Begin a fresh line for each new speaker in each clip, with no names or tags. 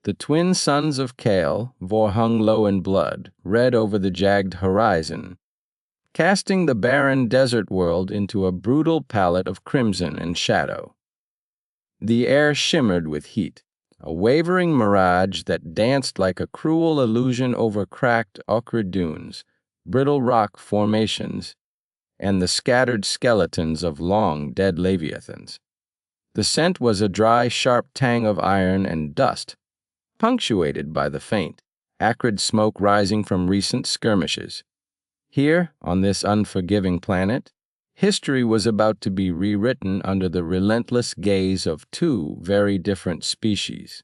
The twin sons of Kale, Vor hung low in blood, red over the jagged horizon, casting the barren desert world into a brutal palette of crimson and shadow. The air shimmered with heat, a wavering mirage that danced like a cruel illusion over cracked ochre dunes, brittle rock formations, and the scattered skeletons of long dead leviathans. The scent was a dry, sharp tang of iron and dust, punctuated by the faint, acrid smoke rising from recent skirmishes. Here, on this unforgiving planet, history was about to be rewritten under the relentless gaze of two very different species.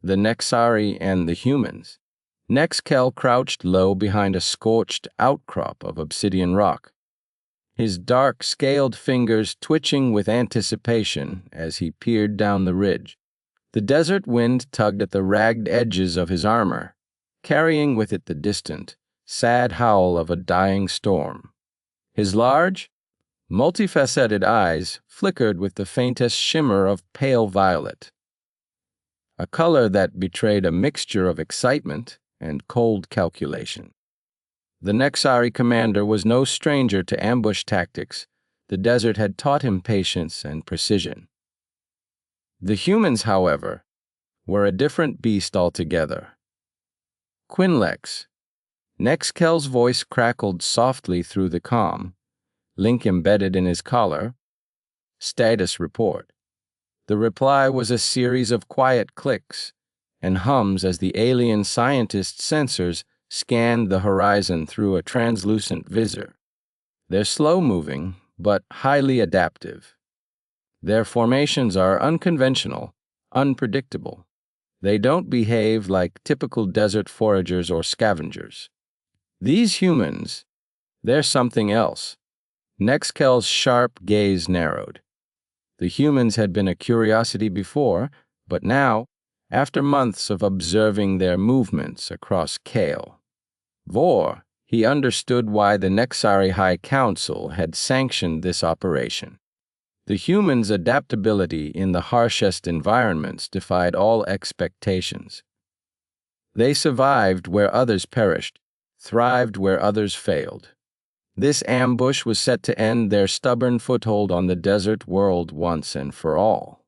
The Nexari and the humans. Nexkel crouched low behind a scorched outcrop of obsidian rock, his dark, scaled fingers twitching with anticipation as he peered down the ridge. The desert wind tugged at the ragged edges of his armor, carrying with it the distant, sad howl of a dying storm. His large, multifaceted eyes flickered with the faintest shimmer of pale violet, a color that betrayed a mixture of excitement and cold calculation. The Nexari commander was no stranger to ambush tactics. The desert had taught him patience and precision. The humans, however, were a different beast altogether. Quinlex. Nexkel's voice crackled softly through the comm, link embedded in his collar. Status report. The reply was a series of quiet clicks and hums as the alien scientist's sensors scanned the horizon through a translucent visor. They're slow-moving, but highly adaptive. Their formations are unconventional, unpredictable. They don't behave like typical desert foragers or scavengers. These humans, they're something else. Nexkel's sharp gaze narrowed. The humans had been a curiosity before, but now, after months of observing their movements across Kale, he understood why the Nexari High Council had sanctioned this operation. The humans' adaptability in the harshest environments defied all expectations. They survived where others perished, thrived where others failed. This ambush was set to end their stubborn foothold on the desert world once and for all.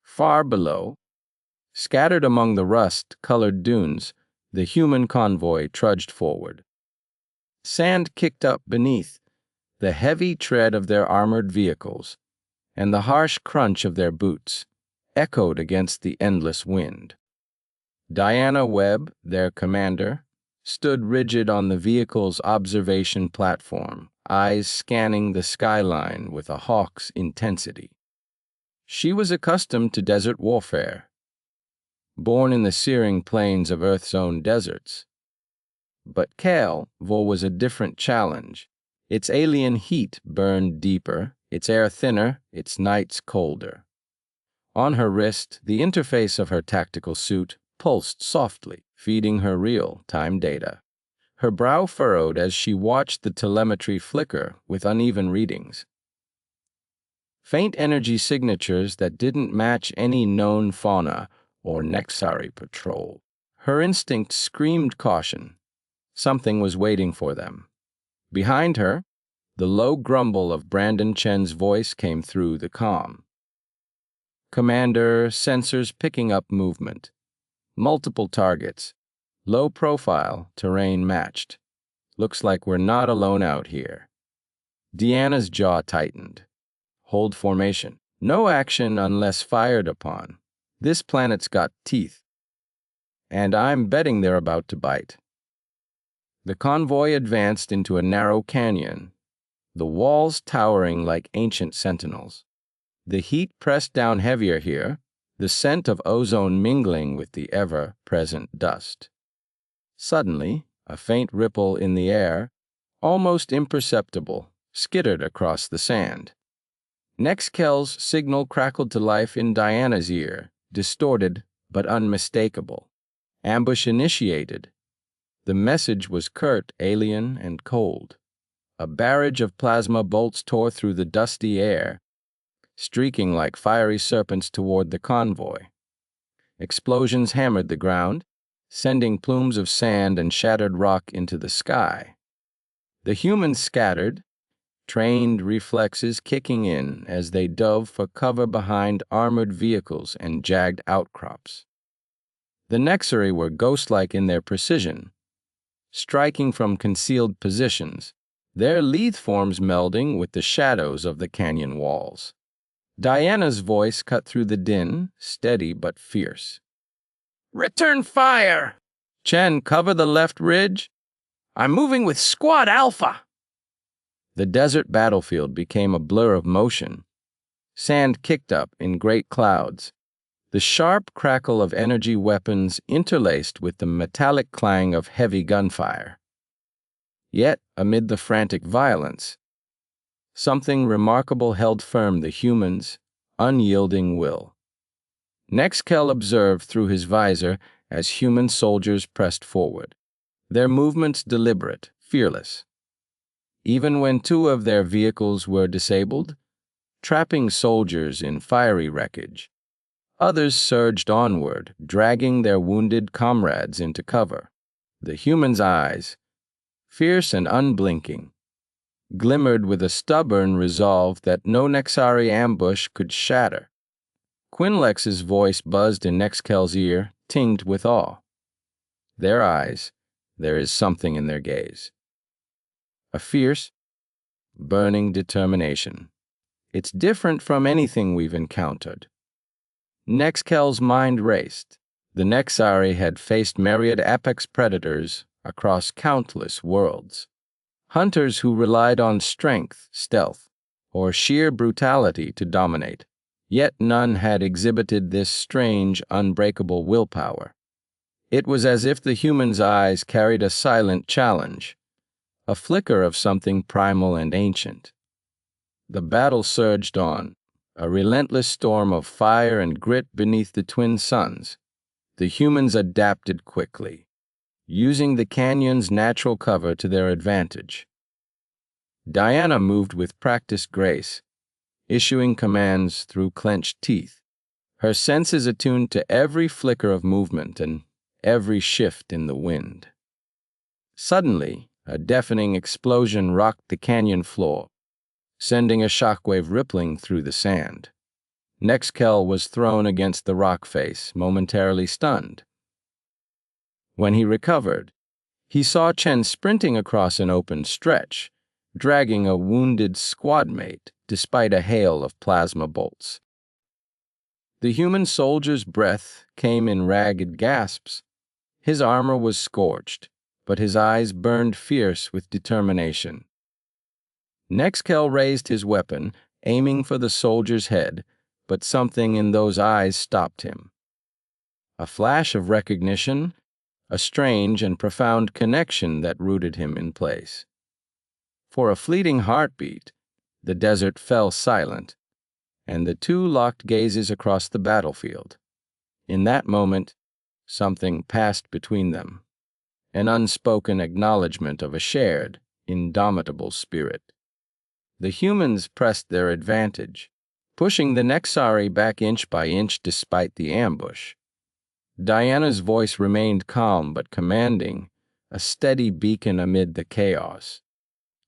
Far below, scattered among the rust-colored dunes, the human convoy trudged forward. Sand kicked up beneath, the heavy tread of their armored vehicles, and the harsh crunch of their boots echoed against the endless wind. Diana Webb, their commander, stood rigid on the vehicle's observation platform, eyes scanning the skyline with a hawk's intensity. She was accustomed to desert warfare, born in the searing plains of Earth's own deserts. But Kale was a different challenge. Its alien heat burned deeper, its air thinner, its nights colder. On her wrist, the interface of her tactical suit pulsed softly, feeding her real-time data. Her brow furrowed as she watched the telemetry flicker with uneven readings. Faint energy signatures that didn't match any known fauna or Nexari patrol. Her instinct screamed caution. Something was waiting for them. Behind her, the low grumble of Brandon Chen's voice came through the comm. Commander, sensors picking up movement. Multiple targets. Low profile, terrain matched. Looks like we're not alone out here. Deanna's jaw tightened. Hold formation. No action unless fired upon. This planet's got teeth. And I'm betting they're about to bite. The convoy advanced into a narrow canyon, the walls towering like ancient sentinels. The heat pressed down heavier here, the scent of ozone mingling with the ever-present dust. Suddenly, a faint ripple in the air, almost imperceptible, skittered across the sand. Nexkel's signal crackled to life in Diana's ear, distorted but unmistakable. Ambush initiated. The message was curt, alien, and cold. A barrage of plasma bolts tore through the dusty air, streaking like fiery serpents toward the convoy. Explosions hammered the ground, sending plumes of sand and shattered rock into the sky. The humans scattered, trained reflexes kicking in as they dove for cover behind armored vehicles and jagged outcrops. The Nexari were ghost-like in their precision, striking from concealed positions, their lithe forms melding with the shadows of the canyon walls. Diana's voice cut through the din, steady but fierce. "Return fire! Chen, cover the left ridge. I'm moving with Squad Alpha!" The desert battlefield became a blur of motion. Sand kicked up in great clouds, the sharp crackle of energy weapons interlaced with the metallic clang of heavy gunfire. Yet, amid the frantic violence, something remarkable held firm the humans' unyielding will. Nexkel observed through his visor as human soldiers pressed forward, their movements deliberate, fearless. Even when two of their vehicles were disabled, trapping soldiers in fiery wreckage, others surged onward, dragging their wounded comrades into cover. The humans' eyes, fierce and unblinking, glimmered with a stubborn resolve that no Nexari ambush could shatter. Quinlex's voice buzzed in Nexkel's ear, tinged with awe. Their eyes, there is something in their gaze. A fierce, burning determination. It's different from anything we've encountered. Nexkel's mind raced. The Nexari had faced myriad apex predators across countless worlds. Hunters who relied on strength, stealth, or sheer brutality to dominate. Yet none had exhibited this strange, unbreakable willpower. It was as if the human's eyes carried a silent challenge, a flicker of something primal and ancient. The battle surged on, a relentless storm of fire and grit beneath the twin suns. The humans adapted quickly, using the canyon's natural cover to their advantage. Diana moved with practiced grace, issuing commands through clenched teeth, her senses attuned to every flicker of movement and every shift in the wind. Suddenly, a deafening explosion rocked the canyon floor, sending a shockwave rippling through the sand. Nexkel was thrown against the rock face, momentarily stunned. When he recovered, he saw Chen sprinting across an open stretch, dragging a wounded squad mate despite a hail of plasma bolts. The human soldier's breath came in ragged gasps. His armor was scorched, but his eyes burned fierce with determination. Nexkel raised his weapon, aiming for the soldier's head, but something in those eyes stopped him. A flash of recognition, a strange and profound connection that rooted him in place. For a fleeting heartbeat, the desert fell silent, and the two locked gazes across the battlefield. In that moment, something passed between them, an unspoken acknowledgement of a shared, indomitable spirit. The humans pressed their advantage, pushing the Nexari back inch by inch despite the ambush. Diana's voice remained calm but commanding, a steady beacon amid the chaos.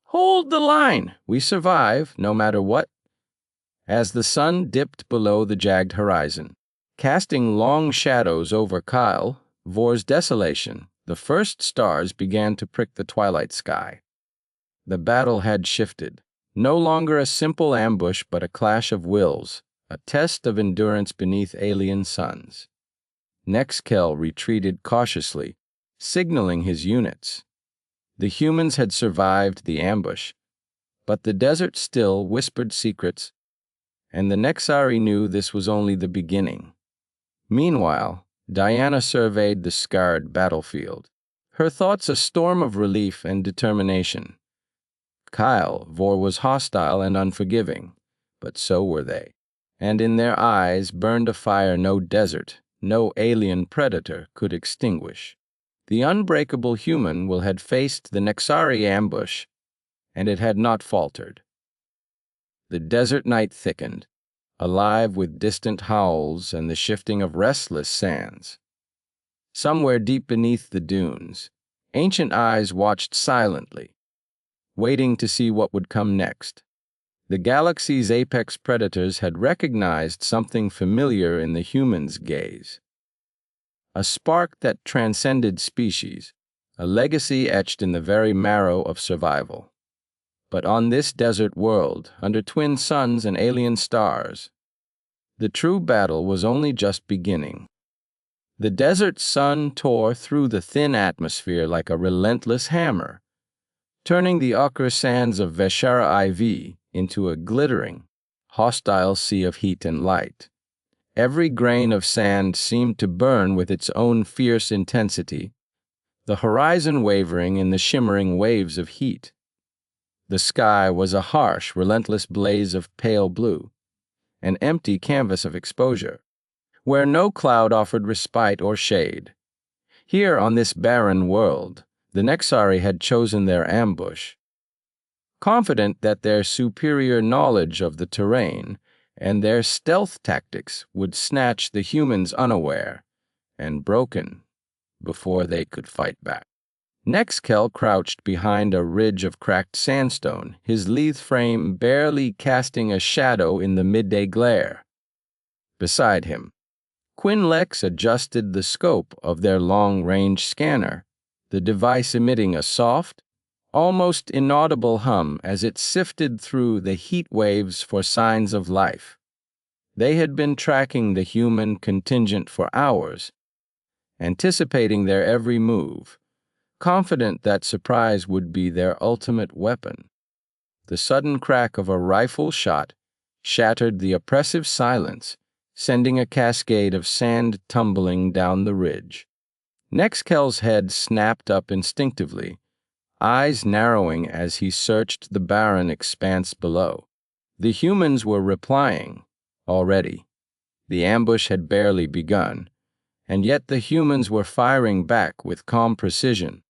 "Hold the line! We survive, no matter what." As the sun dipped below the jagged horizon, casting long shadows over Kyle, Vor's desolation, the first stars began to prick the twilight sky. The battle had shifted. No longer a simple ambush, but a clash of wills, a test of endurance beneath alien suns. Nexkel retreated cautiously, signaling his units. The humans had survived the ambush, but the desert still whispered secrets, and the Nexari knew this was only the beginning. Meanwhile, Diana surveyed the scarred battlefield, her thoughts a storm of relief and determination. Kyle, Vor was hostile and unforgiving, but so were they, and in their eyes burned a fire no desert, no alien predator could extinguish. The unbreakable human will had faced the Nexari ambush, and it had not faltered. The desert night thickened, alive with distant howls and the shifting of restless sands. Somewhere deep beneath the dunes, ancient eyes watched silently, waiting to see what would come next. The galaxy's apex predators had recognized something familiar in the human's gaze. A spark that transcended species, a legacy etched in the very marrow of survival. But on this desert world, under twin suns and alien stars, the true battle was only just beginning. The desert sun tore through the thin atmosphere like a relentless hammer, turning the ochre sands of Veshara IV into a glittering, hostile sea of heat and light. Every grain of sand seemed to burn with its own fierce intensity, the horizon wavering in the shimmering waves of heat. The sky was a harsh, relentless blaze of pale blue, an empty canvas of exposure, where no cloud offered respite or shade. Here on this barren world, the Nexari had chosen their ambush, confident that their superior knowledge of the terrain and their stealth tactics would snatch the humans unaware and broken before they could fight back. Nexkel crouched behind a ridge of cracked sandstone, his lithe frame barely casting a shadow in the midday glare. Beside him, Quinlex adjusted the scope of their long-range scanner, the device emitting a soft, almost inaudible hum as it sifted through the heat waves for signs of life. They had been tracking the human contingent for hours, anticipating their every move, confident that surprise would be their ultimate weapon. The sudden crack of a rifle shot shattered the oppressive silence, sending a cascade of sand tumbling down the ridge. Nexkel's head snapped up instinctively, eyes narrowing as he searched the barren expanse below. The humans were replying already. The ambush had barely begun, and yet the humans were firing back with calm precision,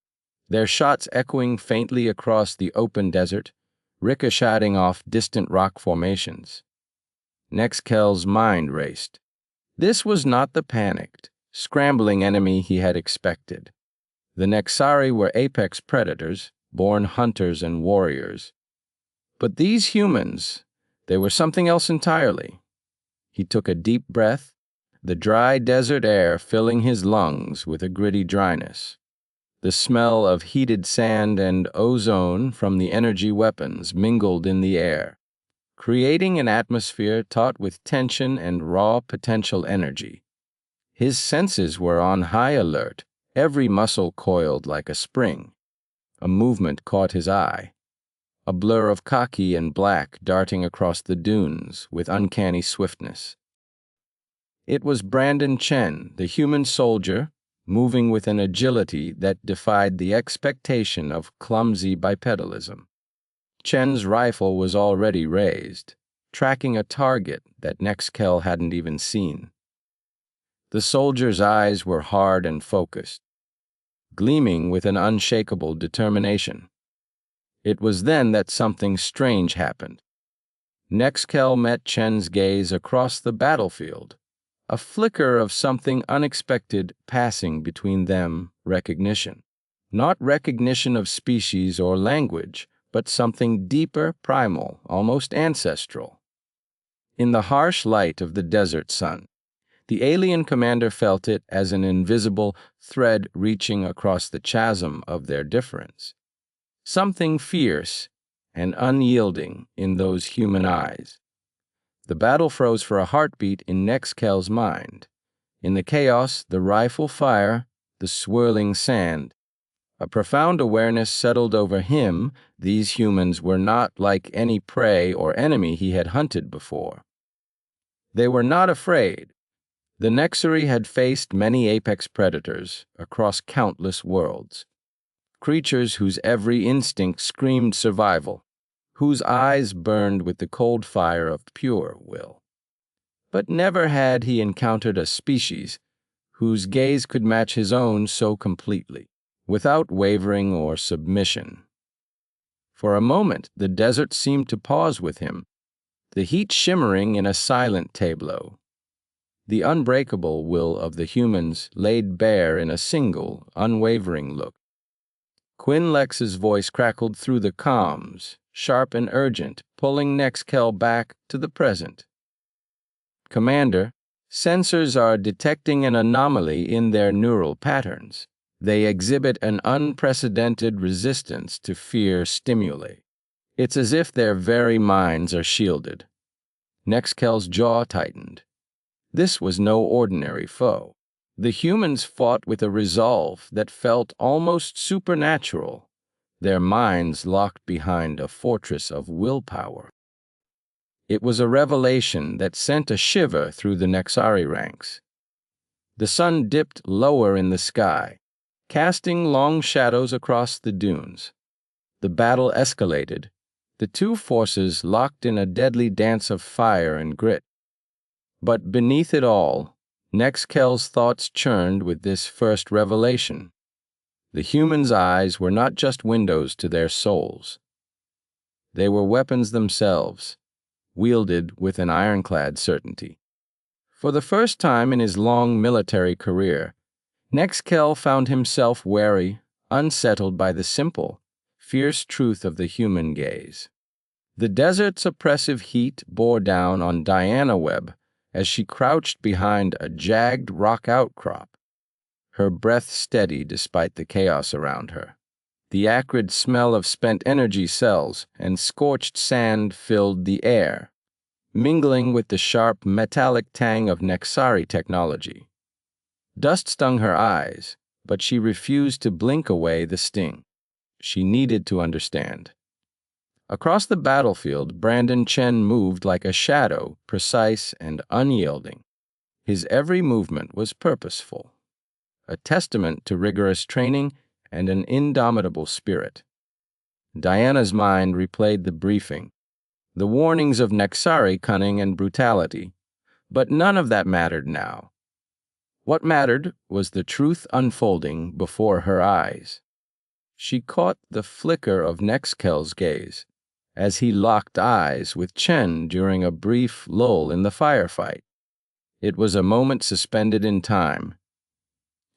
their shots echoing faintly across the open desert, ricocheting off distant rock formations. Nexkel's mind raced. This was not the panicked, scrambling enemy he had expected. The Nexari were apex predators, born hunters and warriors. But these humans, they were something else entirely. He took a deep breath, the dry desert air filling his lungs with a gritty dryness. The smell of heated sand and ozone from the energy weapons mingled in the air, creating an atmosphere taut with tension and raw potential energy. His senses were on high alert, every muscle coiled like a spring. A movement caught his eye, a blur of khaki and black darting across the dunes with uncanny swiftness. It was Brandon Chen, the human soldier, moving with an agility that defied the expectation of clumsy bipedalism. Chen's rifle was already raised, tracking a target that Nexkel hadn't even seen. The soldier's eyes were hard and focused, gleaming with an unshakable determination. It was then that something strange happened. Nexkel met Chen's gaze across the battlefield, a flicker of something unexpected passing between them, recognition. Not recognition of species or language, but something deeper, primal, almost ancestral. In the harsh light of the desert sun, the alien commander felt it as an invisible thread reaching across the chasm of their difference. Something fierce and unyielding in those human eyes. The battle froze for a heartbeat in Nexkel's mind. In the chaos, the rifle fire, the swirling sand, a profound awareness settled over him. These humans were not like any prey or enemy he had hunted before. They were not afraid. The Nexari had faced many apex predators across countless worlds. Creatures whose every instinct screamed survival, whose eyes burned with the cold fire of pure will. But never had he encountered a species whose gaze could match his own so completely, without wavering or submission. For a moment, the desert seemed to pause with him, the heat shimmering in a silent tableau. The unbreakable will of the humans laid bare in a single, unwavering look. Quinlex's voice crackled through the comms, sharp and urgent, pulling Nexkel back to the present. Commander, sensors are detecting an anomaly in their neural patterns. They exhibit an unprecedented resistance to fear stimuli. It's as if their very minds are shielded. Nexkel's jaw tightened. This was no ordinary foe. The humans fought with a resolve that felt almost supernatural, their minds locked behind a fortress of willpower. It was a revelation that sent a shiver through the Nexari ranks. The sun dipped lower in the sky, casting long shadows across the dunes. The battle escalated, the two forces locked in a deadly dance of fire and grit. But beneath it all, Nexkel's thoughts churned with this first revelation. The humans' eyes were not just windows to their souls. They were weapons themselves, wielded with an ironclad certainty. For the first time in his long military career, Nexkel found himself wary, unsettled by the simple, fierce truth of the human gaze. The desert's oppressive heat bore down on Diana Webb as she crouched behind a jagged rock outcrop, her breath steady despite the chaos around her. The acrid smell of spent energy cells and scorched sand filled the air, mingling with the sharp metallic tang of Nexari technology. Dust stung her eyes, but she refused to blink away the sting. She needed to understand. Across the battlefield, Brandon Chen moved like a shadow, precise and unyielding. His every movement was purposeful, a testament to rigorous training and an indomitable spirit. Diana's mind replayed the briefing, the warnings of Nexari cunning and brutality, but none of that mattered now. What mattered was the truth unfolding before her eyes. She caught the flicker of Nexkel's gaze as he locked eyes with Chen during a brief lull in the firefight. It was a moment suspended in time,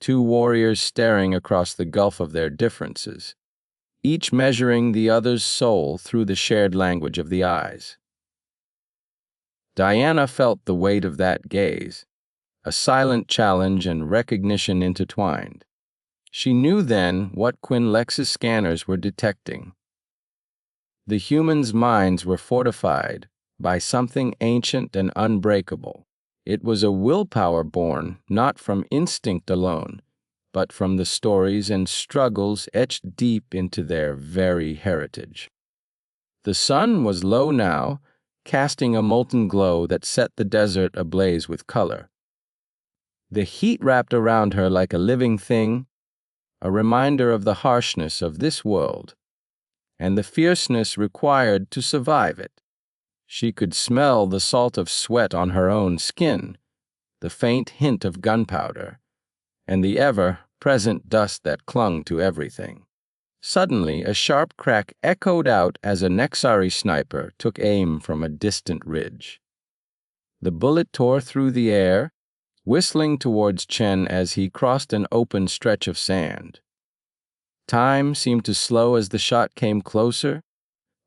two warriors staring across the gulf of their differences, each measuring the other's soul through the shared language of the eyes. Diana felt the weight of that gaze, a silent challenge and recognition intertwined. She knew then what Quinlex's scanners were detecting. The humans' minds were fortified by something ancient and unbreakable. It was a willpower born not from instinct alone, but from the stories and struggles etched deep into their very heritage. The sun was low now, casting a molten glow that set the desert ablaze with color. The heat wrapped around her like a living thing, a reminder of the harshness of this world and the fierceness required to survive it. She could smell the salt of sweat on her own skin, the faint hint of gunpowder, and the ever-present dust that clung to everything. Suddenly, a sharp crack echoed out as a Nexari sniper took aim from a distant ridge. The bullet tore through the air, whistling towards Chen as he crossed an open stretch of sand. Time seemed to slow as the shot came closer,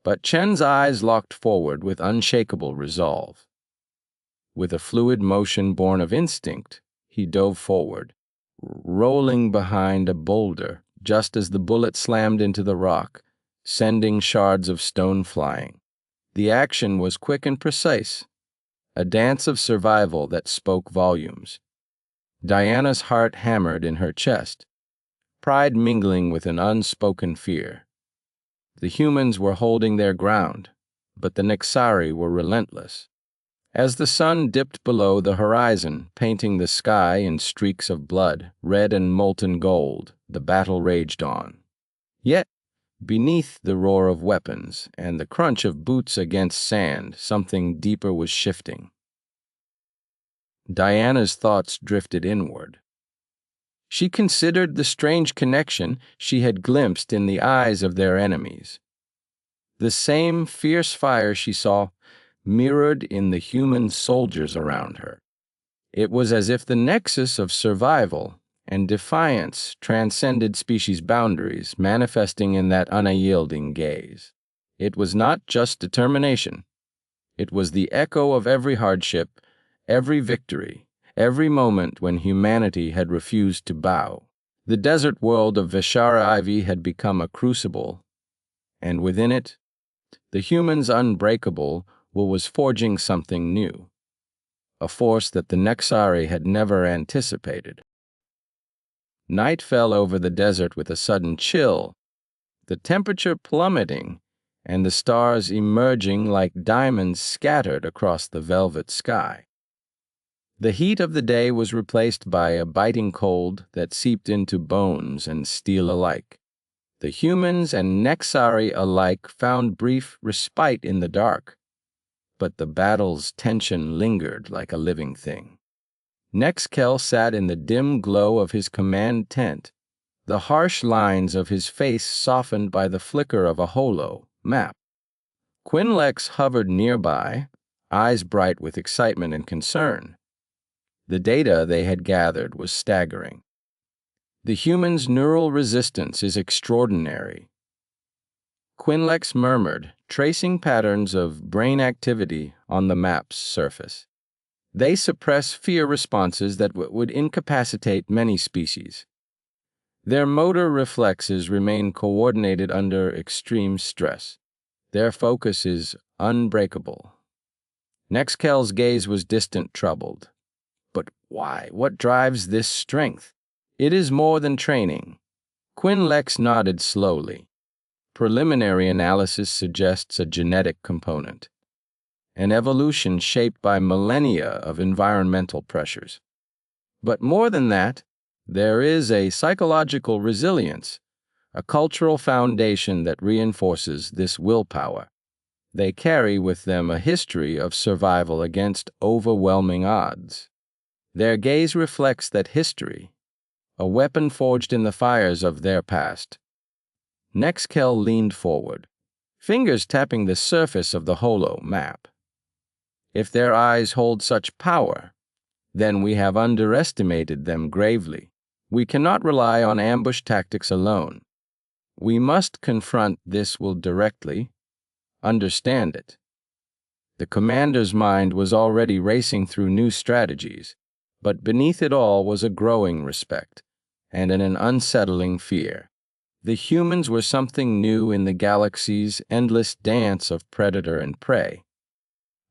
but Chen's eyes locked forward with unshakable resolve. With a fluid motion born of instinct, he dove forward, rolling behind a boulder just as the bullet slammed into the rock, sending shards of stone flying. The action was quick and precise, a dance of survival that spoke volumes. Diana's heart hammered in her chest, pride mingling with an unspoken fear. The humans were holding their ground, but the Nexari were relentless. As the sun dipped below the horizon, painting the sky in streaks of blood, red and molten gold, the battle raged on. Yet, beneath the roar of weapons and the crunch of boots against sand, something deeper was shifting. Diana's thoughts drifted inward. She considered the strange connection she had glimpsed in the eyes of their enemies. The same fierce fire she saw mirrored in the human soldiers around her. It was as if the nexus of survival and defiance transcended species boundaries, manifesting in that unyielding gaze. It was not just determination. It was the echo of every hardship, every victory, every moment when humanity had refused to bow. The desert world of Veshara Ivy had become a crucible, and within it, the human's unbreakable will was forging something new, a force that the Nexari had never anticipated. Night fell over the desert with a sudden chill, the temperature plummeting, and the stars emerging like diamonds scattered across the velvet sky. The heat of the day was replaced by a biting cold that seeped into bones and steel alike. The humans and Nexari alike found brief respite in the dark, but the battle's tension lingered like a living thing. Nexkel sat in the dim glow of his command tent, the harsh lines of his face softened by the flicker of a holo map. Quinlex hovered nearby, eyes bright with excitement and concern. The data they had gathered was staggering. The human's neural resistance is extraordinary. Quinlex murmured, tracing patterns of brain activity on the map's surface. They suppress fear responses that would incapacitate many species. Their motor reflexes remain coordinated under extreme stress. Their focus is unbreakable. Nexkel's gaze was distant, troubled. But why? What drives this strength? It is more than training. Quinlex nodded slowly. Preliminary analysis suggests a genetic component, an evolution shaped by millennia of environmental pressures. But more than that, there is a psychological resilience, a cultural foundation that reinforces this willpower. They carry with them a history of survival against overwhelming odds. Their gaze reflects that history, a weapon forged in the fires of their past. Nexkel leaned forward, fingers tapping the surface of the holo map. If their eyes hold such power, then we have underestimated them gravely. We cannot rely on ambush tactics alone. We must confront this will directly, understand it. The commander's mind was already racing through new strategies, but beneath it all was a growing respect and an unsettling fear. The humans were something new in the galaxy's endless dance of predator and prey.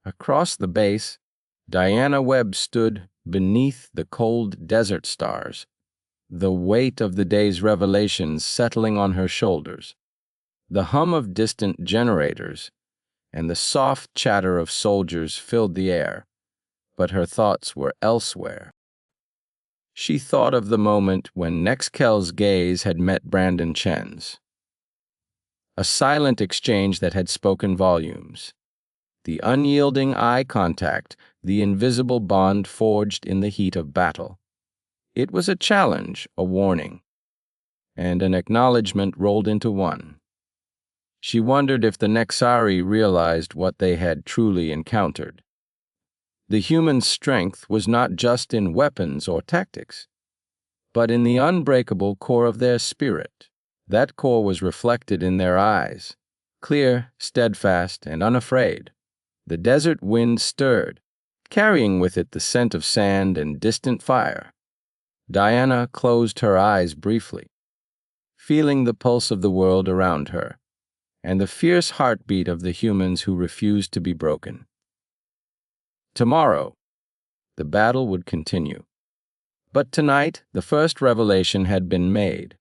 Across the base, Diana Webb stood beneath the cold desert stars, the weight of the day's revelations settling on her shoulders. The hum of distant generators and the soft chatter of soldiers filled the air, but her thoughts were elsewhere. She thought of the moment when Nexkel's gaze had met Brandon Chen's. A silent exchange that had spoken volumes. The unyielding eye contact, the invisible bond forged in the heat of battle. It was a challenge, a warning, and an acknowledgement rolled into one. She wondered if the Nexari realized what they had truly encountered. The human strength was not just in weapons or tactics, but in the unbreakable core of their spirit. That core was reflected in their eyes, clear, steadfast, and unafraid. The desert wind stirred, carrying with it the scent of sand and distant fire. Diana closed her eyes briefly, feeling the pulse of the world around her, and the fierce heartbeat of the humans who refused to be broken. Tomorrow, the battle would continue. But tonight, the first revelation had been made.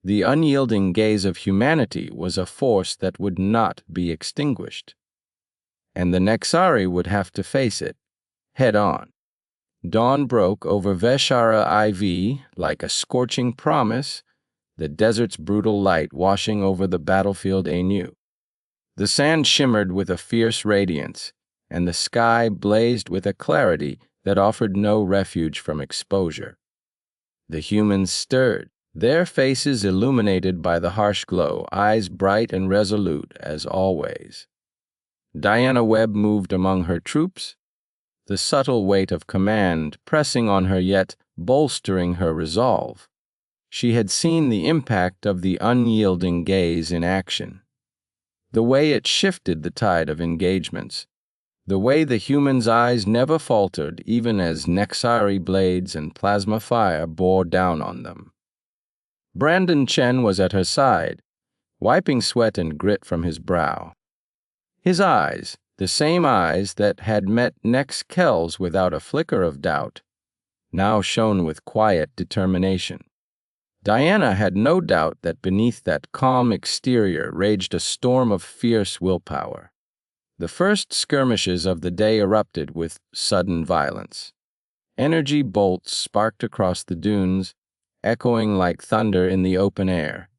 The unyielding gaze of humanity was a force that would not be extinguished. And the Nexari would have to face it, head on. Dawn broke over Veshara IV like a scorching promise, the desert's brutal light washing over the battlefield anew. The sand shimmered with a fierce radiance, and the sky blazed with a clarity that offered no refuge from exposure. The humans stirred, their faces illuminated by the harsh glow, eyes bright and resolute as always. Diana Webb moved among her troops, the subtle weight of command pressing on her yet bolstering her resolve. She had seen the impact of the unyielding gaze in action, the way it shifted the tide of engagements, the way the human's eyes never faltered even as Nexari blades and plasma fire bore down on them. Brandon Chen was at her side, wiping sweat and grit from his brow. His eyes, the same eyes that had met Nex Kell's without a flicker of doubt, now shone with quiet determination. Diana had no doubt that beneath that calm exterior raged a storm of fierce willpower. The first skirmishes of the day erupted with sudden violence. Energy bolts sparked across the dunes, echoing like thunder in the open air.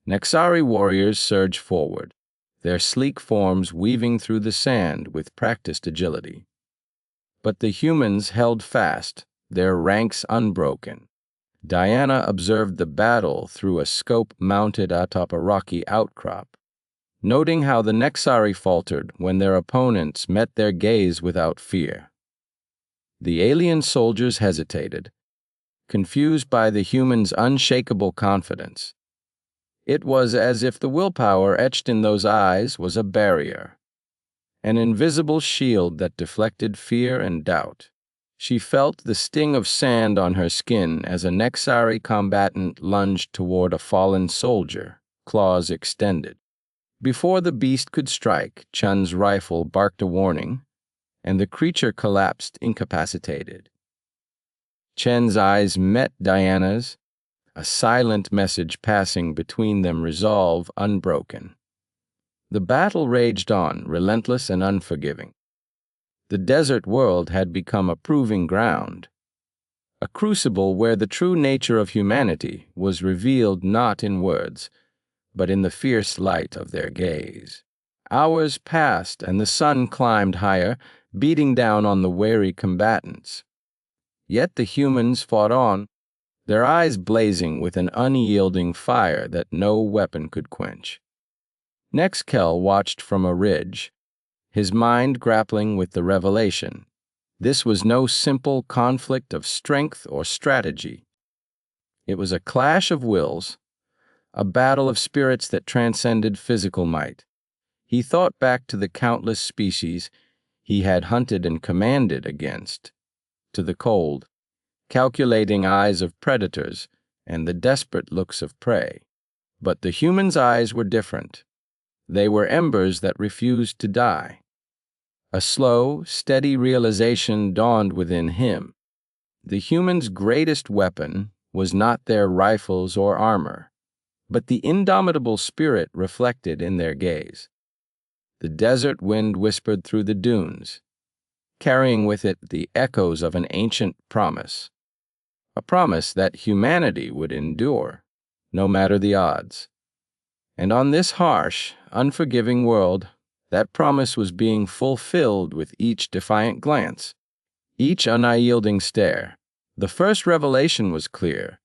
Nexari warriors surged forward, their sleek forms weaving through the sand with practiced agility. But the humans held fast, their ranks unbroken. Diana observed the battle through a scope mounted atop a rocky outcrop, noting how the Nexari faltered when their opponents met their gaze without fear. The alien soldiers hesitated, confused by the humans' unshakable confidence. It was as if the willpower etched in those eyes was a barrier, an invisible shield that deflected fear and doubt. She felt the sting of sand on her skin as a Nexari combatant lunged toward a fallen soldier, claws extended. Before the beast could strike, Chun's rifle barked a warning, and the creature collapsed incapacitated. Chen's eyes met Diana's, a silent message passing between them, resolve unbroken. The battle raged on, relentless and unforgiving. The desert world had become a proving ground, a crucible where the true nature of humanity was revealed not in words, but in the fierce light of their gaze. Hours passed, and the sun climbed higher, beating down on the wary combatants. Yet the humans fought on, their eyes blazing with an unyielding fire that no weapon could quench. Nex Kell watched from a ridge, his mind grappling with the revelation. This was no simple conflict of strength or strategy. It was a clash of wills, a battle of spirits that transcended physical might. He thought back to the countless species he had hunted and commanded against, to the cold, calculating eyes of predators and the desperate looks of prey. But the humans' eyes were different. They were embers that refused to die. A slow, steady realization dawned within him. The humans' greatest weapon was not their rifles or armor, but the indomitable spirit reflected in their gaze. The desert wind whispered through the dunes, carrying with it the echoes of an ancient promise, a promise that humanity would endure, no matter the odds. And on this harsh, unforgiving world, that promise was being fulfilled with each defiant glance, each unyielding stare. The first revelation was clear.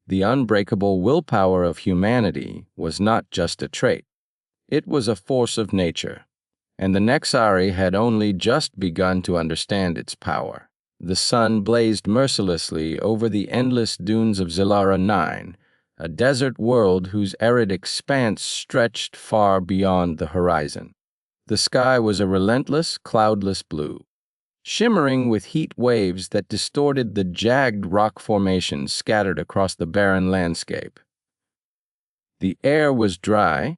The unbreakable willpower of humanity was not just a trait. It was a force of nature, and the Nexari had only just begun to understand its power. The sun blazed mercilessly over the endless dunes of Zilara 9, a desert world whose arid expanse stretched far beyond the horizon. The sky was a relentless, cloudless blue, shimmering with heat waves that distorted the jagged rock formations scattered across the barren landscape. The air was dry,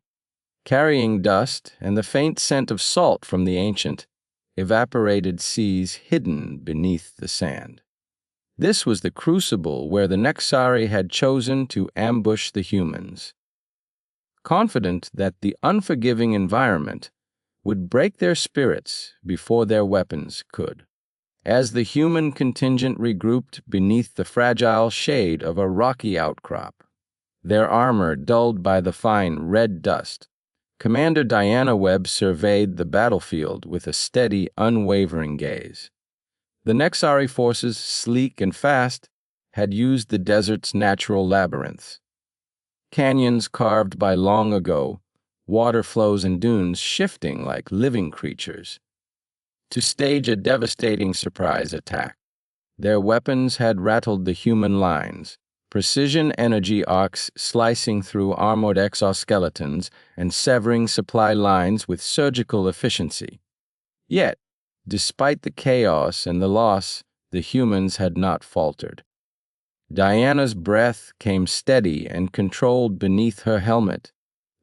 carrying dust and the faint scent of salt from the ancient, evaporated seas hidden beneath the sand. This was the crucible where the Nexari had chosen to ambush the humans. Confident that the unforgiving environment would break their spirits before their weapons could. As the human contingent regrouped beneath the fragile shade of a rocky outcrop, their armor dulled by the fine red dust, Commander Diana Webb surveyed the battlefield with a steady, unwavering gaze. The Nexari forces, sleek and fast, had used the desert's natural labyrinths. Canyons carved by long ago, water flows and dunes shifting like living creatures, to stage a devastating surprise attack. Their weapons had rattled the human lines, precision energy arcs slicing through armored exoskeletons and severing supply lines with surgical efficiency. Yet, despite the chaos and the loss, the humans had not faltered. Diana's breath came steady and controlled beneath her helmet,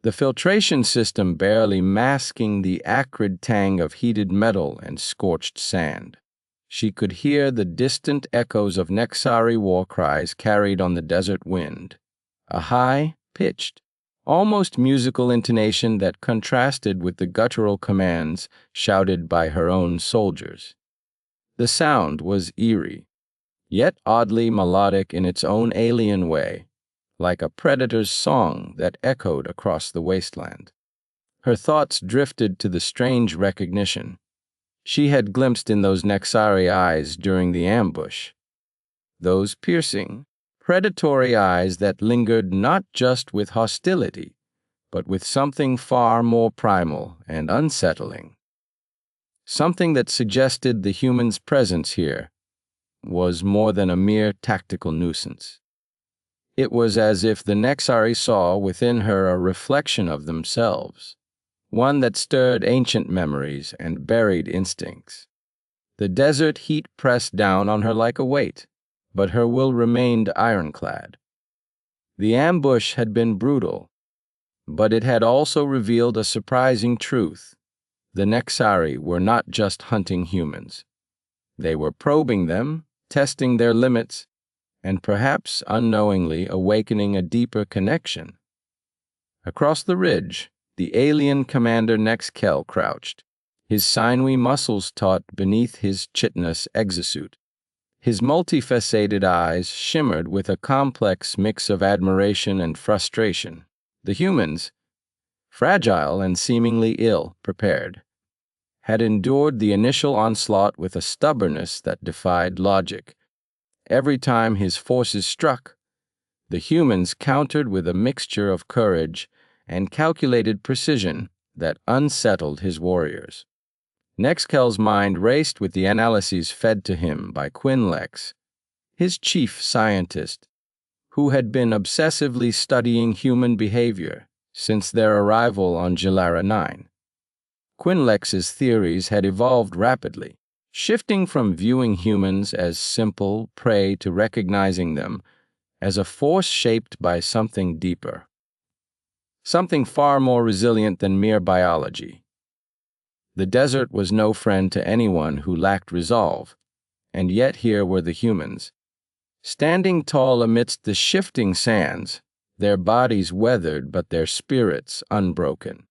the filtration system barely masking the acrid tang of heated metal and scorched sand. She could hear the distant echoes of Nexari war cries carried on the desert wind, a high-pitched, almost musical intonation that contrasted with the guttural commands shouted by her own soldiers. The sound was eerie, yet oddly melodic in its own alien way, like a predator's song that echoed across the wasteland. Her thoughts drifted to the strange recognition she had glimpsed in those Nexari eyes during the ambush. Those piercing, predatory eyes that lingered not just with hostility, but with something far more primal and unsettling. Something that suggested the human's presence here was more than a mere tactical nuisance. It was as if the Nexari saw within her a reflection of themselves, one that stirred ancient memories and buried instincts. The desert heat pressed down on her like a weight, but her will remained ironclad. The ambush had been brutal, but it had also revealed a surprising truth. The Nexari were not just hunting humans. They were probing them, testing their limits, and perhaps unknowingly awakening a deeper connection. Across the ridge, the alien commander Nexkel crouched, his sinewy muscles taut beneath his chitinous exosuit. His multifaceted eyes shimmered with a complex mix of admiration and frustration. The humans, fragile and seemingly ill-prepared, had endured the initial onslaught with a stubbornness that defied logic. Every time his forces struck, the humans countered with a mixture of courage and calculated precision that unsettled his warriors. Nexkel's mind raced with the analyses fed to him by Quinlex, his chief scientist, who had been obsessively studying human behavior since their arrival on Gelara 9. Quinlex's theories had evolved rapidly, shifting from viewing humans as simple prey to recognizing them as a force shaped by something deeper, something far more resilient than mere biology. The desert was no friend to anyone who lacked resolve, and yet here were the humans, standing tall amidst the shifting sands, their bodies weathered but their spirits unbroken.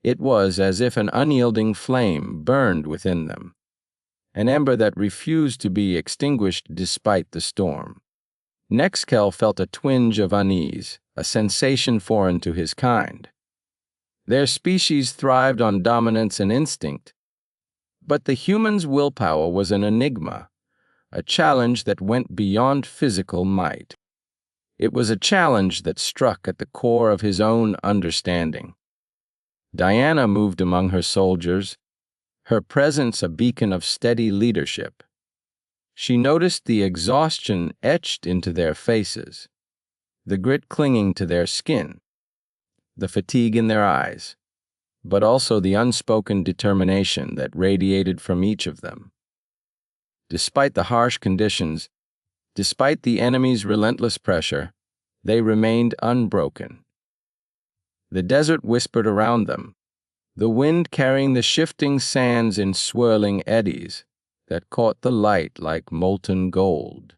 It was as if an unyielding flame burned within them, an ember that refused to be extinguished despite the storm. Nexkel felt a twinge of unease, a sensation foreign to his kind. Their species thrived on dominance and instinct, but the human's willpower was an enigma, a challenge that went beyond physical might. It was a challenge that struck at the core of his own understanding. Diana moved among her soldiers, her presence a beacon of steady leadership. She noticed the exhaustion etched into their faces, the grit clinging to their skin, the fatigue in their eyes, but also the unspoken determination that radiated from each of them. Despite the harsh conditions, despite the enemy's relentless pressure, they remained unbroken. The desert whispered around them, the wind carrying the shifting sands in swirling eddies that caught the light like molten gold.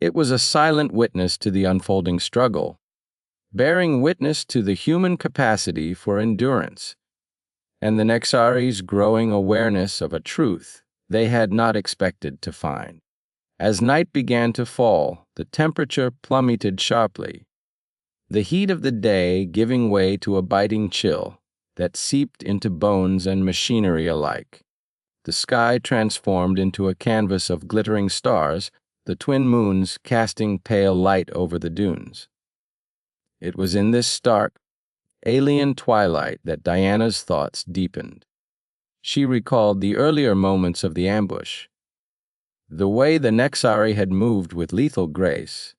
It was a silent witness to the unfolding struggle, bearing witness to the human capacity for endurance, and the Nexari's growing awareness of a truth they had not expected to find. As night began to fall, the temperature plummeted sharply, the heat of the day giving way to a biting chill that seeped into bones and machinery alike. The sky transformed into a canvas of glittering stars, the twin moons casting pale light over the dunes. It was in this stark, alien twilight that Diana's thoughts deepened. She recalled the earlier moments of the ambush, the way the Nexari had moved with lethal grace,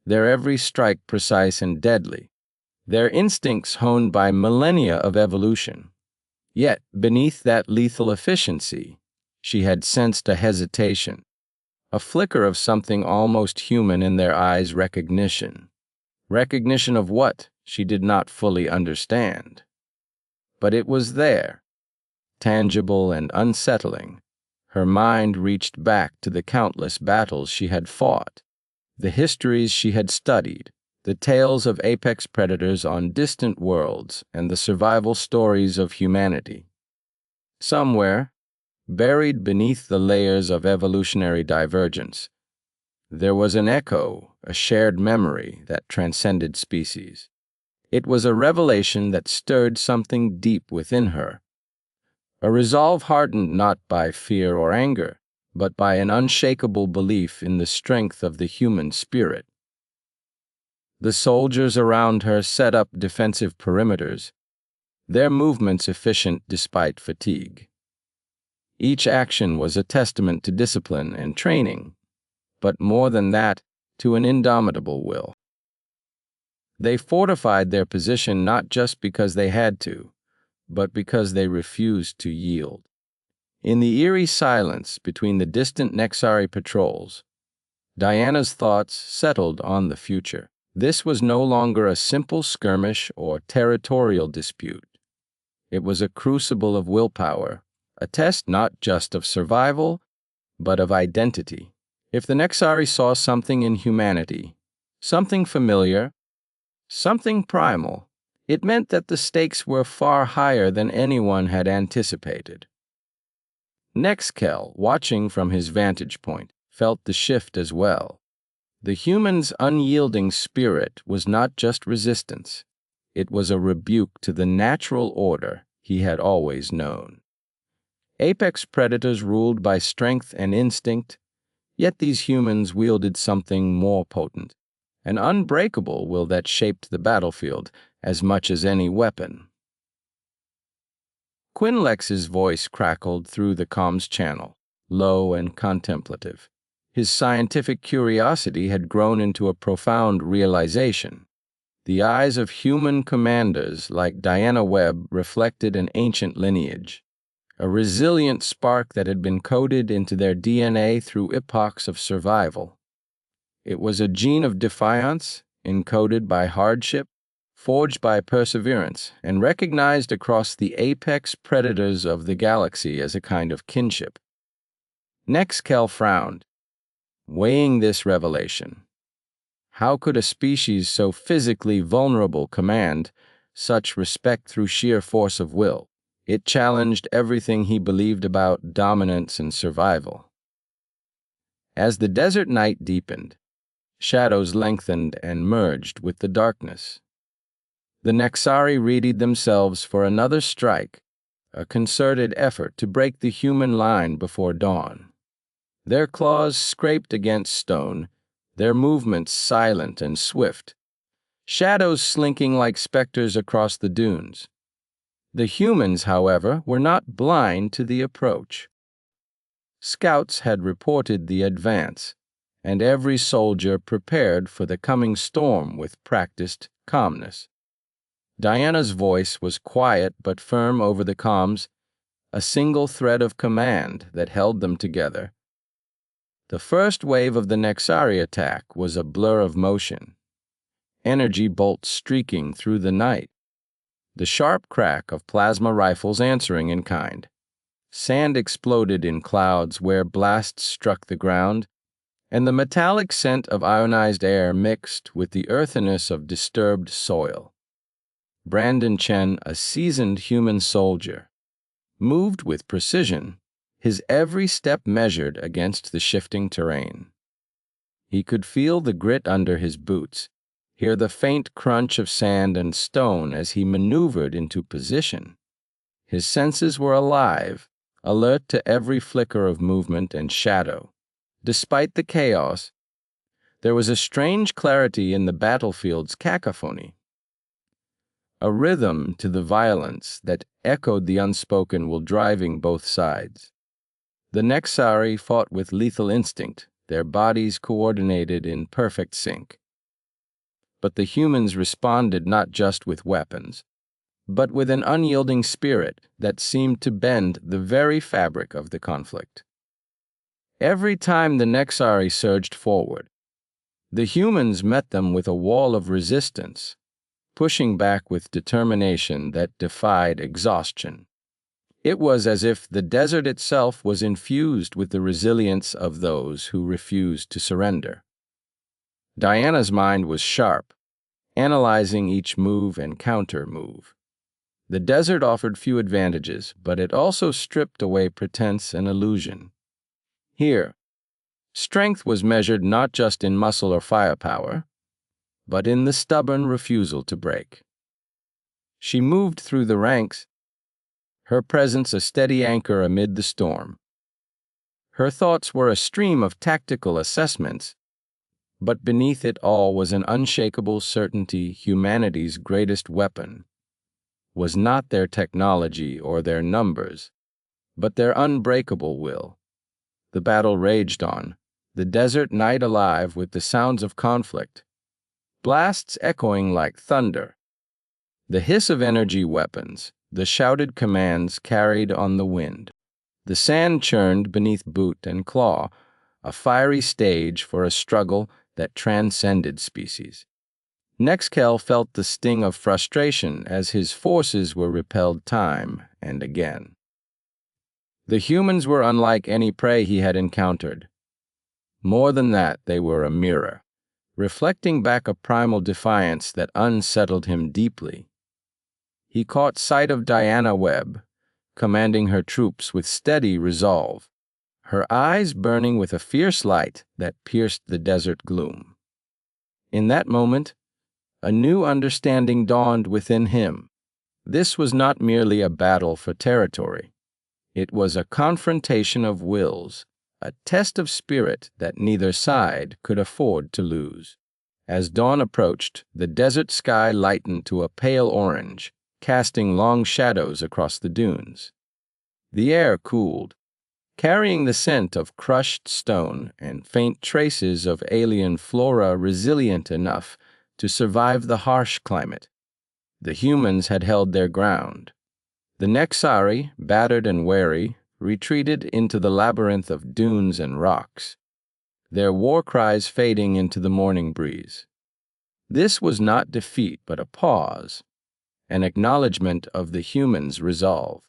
their every strike precise and deadly, their instincts honed by millennia of evolution. Yet, beneath that lethal efficiency, she had sensed a hesitation, a flicker of something almost human in their eyes' recognition. Recognition of what she did not fully understand. But it was there, tangible and unsettling. Her mind reached back to the countless battles she had fought, the histories she had studied, the tales of apex predators on distant worlds, and the survival stories of humanity. Somewhere, buried beneath the layers of evolutionary divergence, there was an echo, a shared memory that transcended species. It was a revelation that stirred something deep within her, a resolve hardened not by fear or anger, but by an unshakable belief in the strength of the human spirit. The soldiers around her set up defensive perimeters, their movements efficient despite fatigue. Each action was a testament to discipline and training, but more than that, to an indomitable will. They fortified their position not just because they had to, but because they refused to yield. In the eerie silence between the distant Nexari patrols, Diana's thoughts settled on the future. This was no longer a simple skirmish or territorial dispute. It was a crucible of willpower, a test not just of survival, but of identity. If the Nexari saw something in humanity, something familiar, something primal, it meant that the stakes were far higher than anyone had anticipated. Nexkel, watching from his vantage point, felt the shift as well. The human's unyielding spirit was not just resistance. It was a rebuke to the natural order he had always known. Apex predators ruled by strength and instinct, yet these humans wielded something more potent, an unbreakable will that shaped the battlefield as much as any weapon. Quinlex's voice crackled through the comms channel, low and contemplative. His scientific curiosity had grown into a profound realization. The eyes of human commanders like Diana Webb reflected an ancient lineage, a resilient spark that had been coded into their DNA through epochs of survival. It was a gene of defiance, encoded by hardship, forged by perseverance, and recognized across the apex predators of the galaxy as a kind of kinship. Nexkel frowned, weighing this revelation. How could a species so physically vulnerable command such respect through sheer force of will? It challenged everything he believed about dominance and survival. As the desert night deepened, shadows lengthened and merged with the darkness. The Nexari readied themselves for another strike, a concerted effort to break the human line before dawn. Their claws scraped against stone, their movements silent and swift, shadows slinking like specters across the dunes. The humans, however, were not blind to the approach. Scouts had reported the advance, and every soldier prepared for the coming storm with practiced calmness. Diana's voice was quiet but firm over the comms, a single thread of command that held them together. The first wave of the Nexari attack was a blur of motion, energy bolts streaking through the night, the sharp crack of plasma rifles answering in kind. Sand exploded in clouds where blasts struck the ground, and the metallic scent of ionized air mixed with the earthiness of disturbed soil. Brandon Chen, a seasoned human soldier, moved with precision, his every step measured against the shifting terrain. He could feel the grit under his boots, hear the faint crunch of sand and stone as he maneuvered into position. His senses were alive, alert to every flicker of movement and shadow. Despite the chaos, there was a strange clarity in the battlefield's cacophony. a rhythm to the violence that echoed the unspoken while driving both sides. The Nexari fought with lethal instinct, their bodies coordinated in perfect sync. But the humans responded not just with weapons, but with an unyielding spirit that seemed to bend the very fabric of the conflict. Every time the Nexari surged forward, the humans met them with a wall of resistance, pushing back with determination that defied exhaustion. It was as if the desert itself was infused with the resilience of those who refused to surrender. Diana's mind was sharp, analyzing each move and counter-move. The desert offered few advantages, but it also stripped away pretense and illusion. Here, strength was measured not just in muscle or firepower, but in the stubborn refusal to break. She moved through the ranks, her presence a steady anchor amid the storm. Her thoughts were a stream of tactical assessments, but beneath it all was an unshakable certainty humanity's greatest weapon was not their technology or their numbers, but their unbreakable will. The battle raged on, the desert night alive with the sounds of conflict, blasts echoing like thunder, the hiss of energy weapons, the shouted commands carried on the wind. The sand churned beneath boot and claw, a fiery stage for a struggle that transcended species. Nexkel felt the sting of frustration as his forces were repelled time and again. The humans were unlike any prey he had encountered. More than that, they were a mirror, reflecting back a primal defiance that unsettled him deeply. He caught sight of Diana Webb, commanding her troops with steady resolve, her eyes burning with a fierce light that pierced the desert gloom. In that moment, a new understanding dawned within him. This was not merely a battle for territory. It was a confrontation of wills, a test of spirit that neither side could afford to lose. As dawn approached, the desert sky lightened to a pale orange, casting long shadows across the dunes. The air cooled, carrying the scent of crushed stone and faint traces of alien flora resilient enough to survive the harsh climate. The humans had held their ground. The Nexari, battered and wary, retreated into the labyrinth of dunes and rocks, their war cries fading into the morning breeze. This was not defeat but a pause, an acknowledgement of the humans' resolve.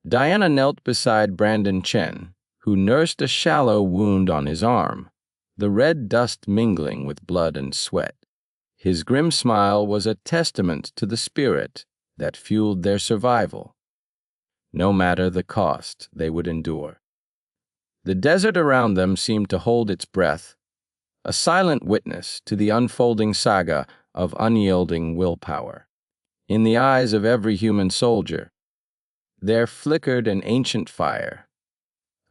Diana knelt beside Brandon Chen, who nursed a shallow wound on his arm, the red dust mingling with blood and sweat. His grim smile was a testament to the spirit that fueled their survival. No matter the cost, they would endure. The desert around them seemed to hold its breath, a silent witness to the unfolding saga of unyielding willpower. In the eyes of every human soldier, there flickered an ancient fire,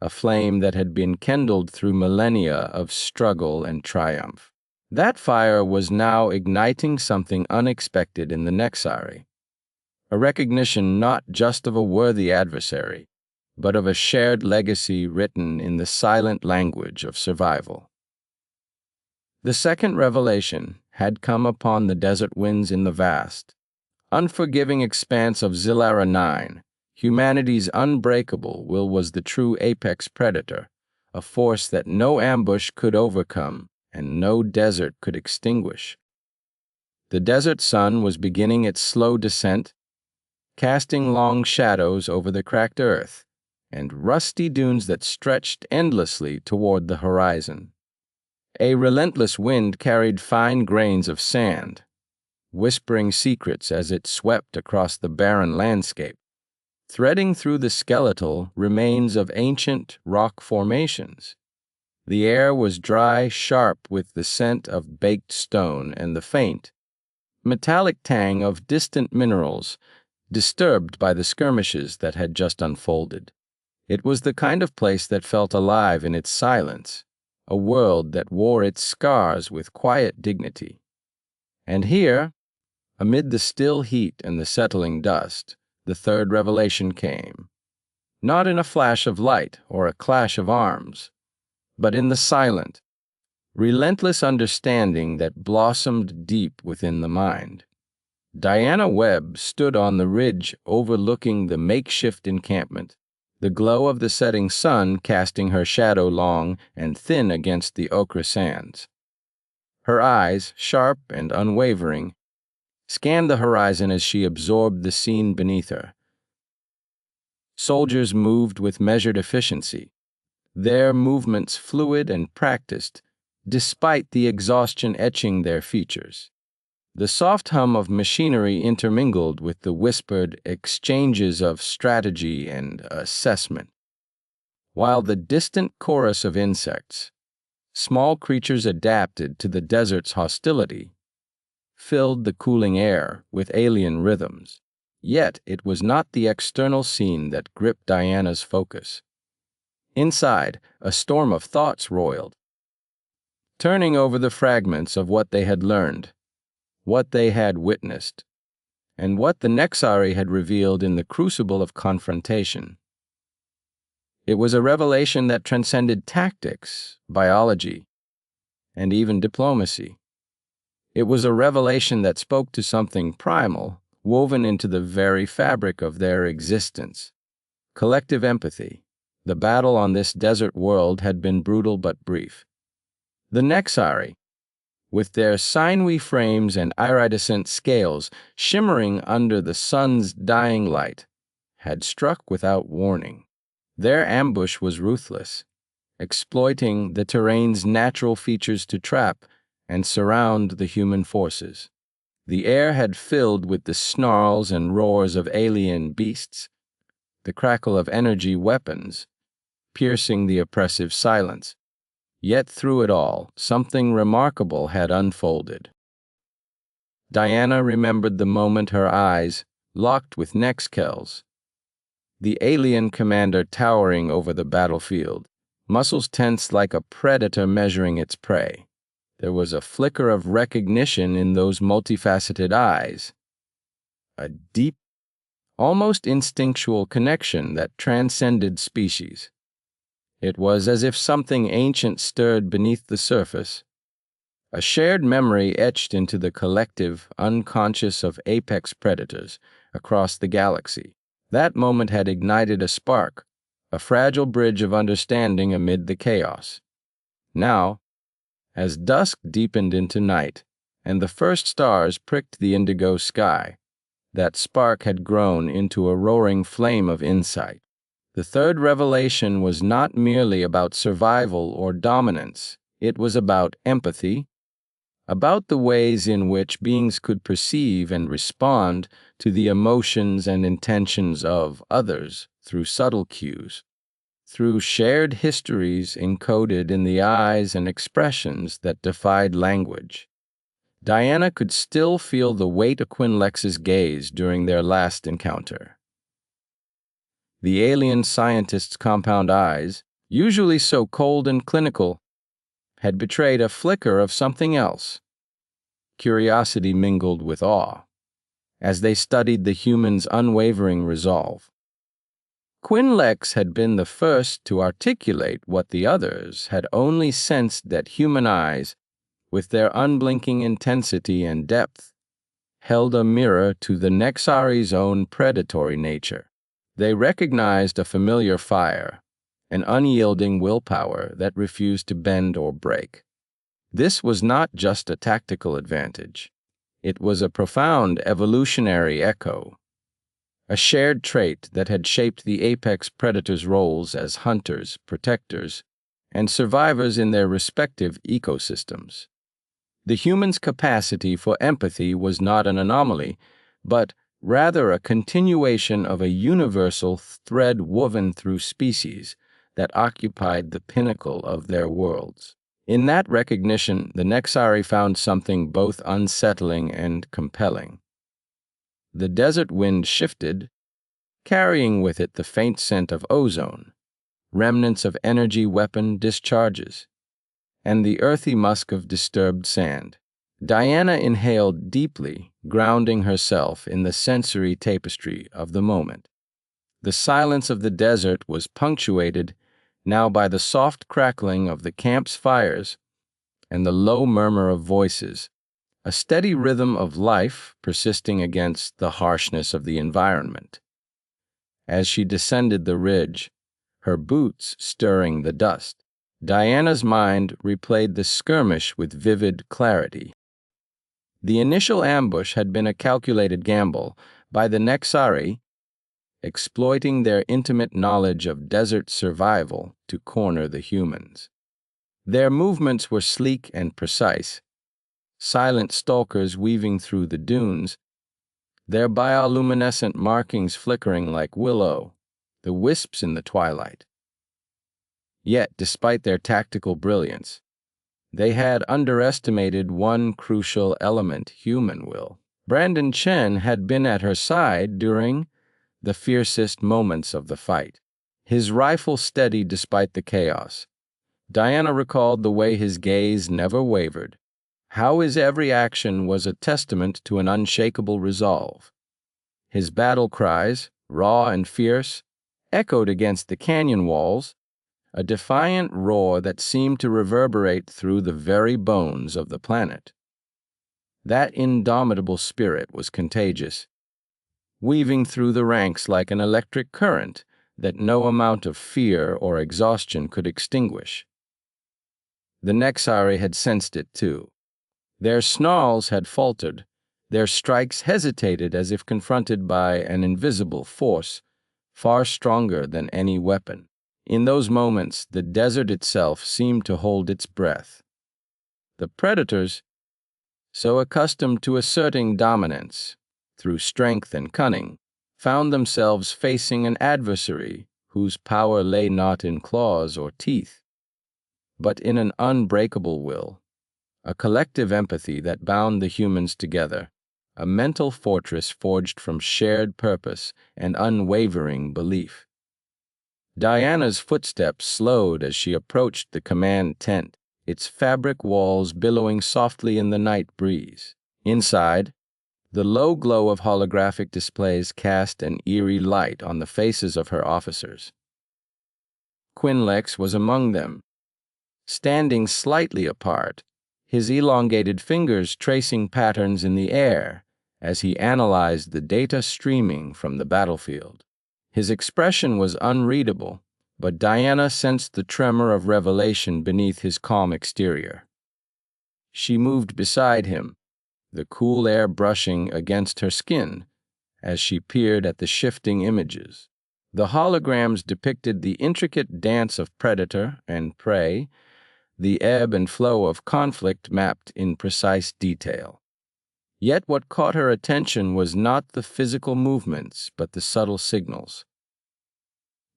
a flame that had been kindled through millennia of struggle and triumph. That fire was now igniting something unexpected in the Nexari, a recognition not just of a worthy adversary, but of a shared legacy written in the silent language of survival. The second revelation had come upon the desert winds in the vast, unforgiving expanse of Zilara 9. Humanity's unbreakable will was the true apex predator, a force that no ambush could overcome and no desert could extinguish. The desert sun was beginning its slow descent, casting long shadows over the cracked earth and rusty dunes that stretched endlessly toward the horizon. A relentless wind carried fine grains of sand, whispering secrets as it swept across the barren landscape, threading through the skeletal remains of ancient rock formations. The air was dry, sharp with the scent of baked stone and the faint, metallic tang of distant minerals, disturbed by the skirmishes that had just unfolded. It was the kind of place that felt alive in its silence, a world that wore its scars with quiet dignity. And here, Amid the still heat and the settling dust, the third revelation came, not in a flash of light or a clash of arms, but in the silent, relentless understanding that blossomed deep within the mind. Diana Webb stood on the ridge overlooking the makeshift encampment, the glow of the setting sun casting her shadow long and thin against the ochre sands. Her eyes, sharp and unwavering, scanned the horizon as she absorbed the scene beneath her. Soldiers moved with measured efficiency, their movements fluid and practiced, despite the exhaustion etching their features. The soft hum of machinery intermingled with the whispered exchanges of strategy and assessment, while the distant chorus of insects, small creatures adapted to the desert's hostility, filled the cooling air with alien rhythms. Yet it was not the external scene that gripped Diana's focus. Inside, a storm of thoughts roiled, turning over the fragments of what they had learned, what they had witnessed, and what the Nexari had revealed in the crucible of confrontation. It was a revelation that transcended tactics, biology, and even diplomacy. It was a revelation that spoke to something primal, woven into the very fabric of their existence. Collective empathy. The battle on this desert world had been brutal but brief. The Nexari, with their sinewy frames and iridescent scales shimmering under the sun's dying light, had struck without warning. Their ambush was ruthless, exploiting the terrain's natural features to trap and surround the human forces. The air had filled with the snarls and roars of alien beasts, the crackle of energy weapons, piercing the oppressive silence. Yet through it all, something remarkable had unfolded. Diana remembered the moment her eyes locked with Nexkel's, the alien commander towering over the battlefield, muscles tense like a predator measuring its prey. There was a flicker of recognition in those multifaceted eyes, a deep, almost instinctual connection that transcended species. It was as if something ancient stirred beneath the surface, a shared memory etched into the collective unconscious of apex predators across the galaxy. That moment had ignited a spark, a fragile bridge of understanding amid the chaos. Now, as dusk deepened into night and the first stars pricked the indigo sky, that spark had grown into a roaring flame of insight. The third revelation was not merely about survival or dominance. It was about empathy, about the ways in which beings could perceive and respond to the emotions and intentions of others through subtle cues, through shared histories encoded in the eyes and expressions that defied language. Diana could still feel the weight of Quinlex's gaze during their last encounter. The alien scientist's compound eyes, usually so cold and clinical, had betrayed a flicker of something else. Curiosity mingled with awe, as they studied the human's unwavering resolve. Quinlex had been the first to articulate what the others had only sensed, that human eyes, with their unblinking intensity and depth, held a mirror to the Nexari's own predatory nature. They recognized a familiar fire, an unyielding willpower that refused to bend or break. This was not just a tactical advantage. It was a profound evolutionary echo, a shared trait that had shaped the apex predators' roles as hunters, protectors, and survivors in their respective ecosystems. The human's capacity for empathy was not an anomaly, but rather a continuation of a universal thread woven through species that occupied the pinnacle of their worlds. In that recognition, the Nexari found something both unsettling and compelling. The desert wind shifted, carrying with it the faint scent of ozone, remnants of energy weapon discharges, and the earthy musk of disturbed sand. Diana inhaled deeply, grounding herself in the sensory tapestry of the moment. The silence of the desert was punctuated now by the soft crackling of the camp's fires and the low murmur of voices, a steady rhythm of life persisting against the harshness of the environment. As she descended the ridge, her boots stirring the dust, Diana's mind replayed the skirmish with vivid clarity. The initial ambush had been a calculated gamble by the Nexari, exploiting their intimate knowledge of desert survival to corner the humans. Their movements were sleek and precise, silent stalkers weaving through the dunes, their bioluminescent markings flickering like willow, the wisps in the twilight. Yet, despite their tactical brilliance, they had underestimated one crucial element: human will. Brandon Chen had been at her side during the fiercest moments of the fight, his rifle steady despite the chaos. Diana recalled the way his gaze never wavered, how his every action was a testament to an unshakable resolve. His battle cries, raw and fierce, echoed against the canyon walls, a defiant roar that seemed to reverberate through the very bones of the planet. That indomitable spirit was contagious, weaving through the ranks like an electric current that no amount of fear or exhaustion could extinguish. The Nexari had sensed it too. Their snarls had faltered, their strikes hesitated as if confronted by an invisible force far stronger than any weapon. In those moments, the desert itself seemed to hold its breath. The predators, so accustomed to asserting dominance through strength and cunning, found themselves facing an adversary whose power lay not in claws or teeth, but in an unbreakable will, a collective empathy that bound the humans together, a mental fortress forged from shared purpose and unwavering belief. Diana's footsteps slowed as she approached the command tent, its fabric walls billowing softly in the night breeze. Inside, the low glow of holographic displays cast an eerie light on the faces of her officers. Quinlex was among them, standing slightly apart, his elongated fingers tracing patterns in the air as he analyzed the data streaming from the battlefield. His expression was unreadable, but Diana sensed the tremor of revelation beneath his calm exterior. She moved beside him, the cool air brushing against her skin as she peered at the shifting images. The holograms depicted the intricate dance of predator and prey, the ebb and flow of conflict mapped in precise detail. Yet what caught her attention was not the physical movements, but the subtle signals.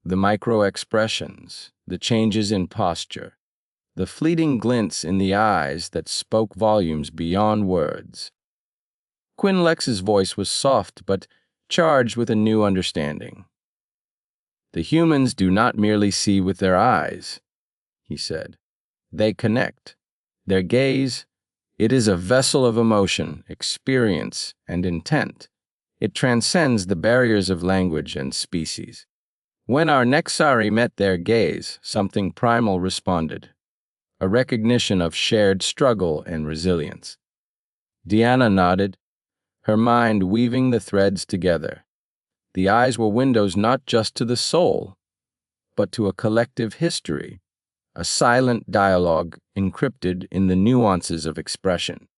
The micro-expressions, the changes in posture, the fleeting glints in the eyes that spoke volumes beyond words. Quinlex's voice was soft but charged with a new understanding. "The humans do not merely see with their eyes," he said. "They connect. Their gaze, it is a vessel of emotion, experience, and intent. It transcends the barriers of language and species." When our Nexari met their gaze, something primal responded, a recognition of shared struggle and resilience. Diana nodded, her mind weaving the threads together. The eyes were windows not just to the soul, but to a collective history, a silent dialogue encrypted in the nuances of expression.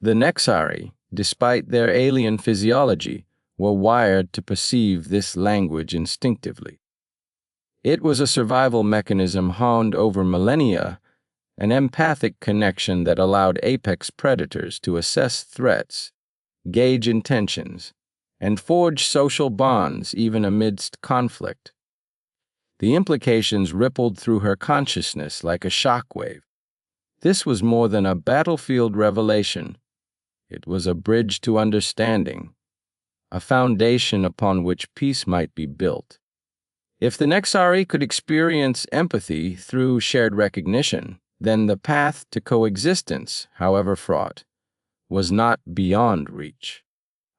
The Nexari, despite their alien physiology, were wired to perceive this language instinctively. It was a survival mechanism honed over millennia, an empathic connection that allowed apex predators to assess threats, gauge intentions, and forge social bonds even amidst conflict. The implications rippled through her consciousness like a shockwave. This was more than a battlefield revelation. It was a bridge to understanding, a foundation upon which peace might be built. If the Nexari could experience empathy through shared recognition, then the path to coexistence, however fraught, was not beyond reach.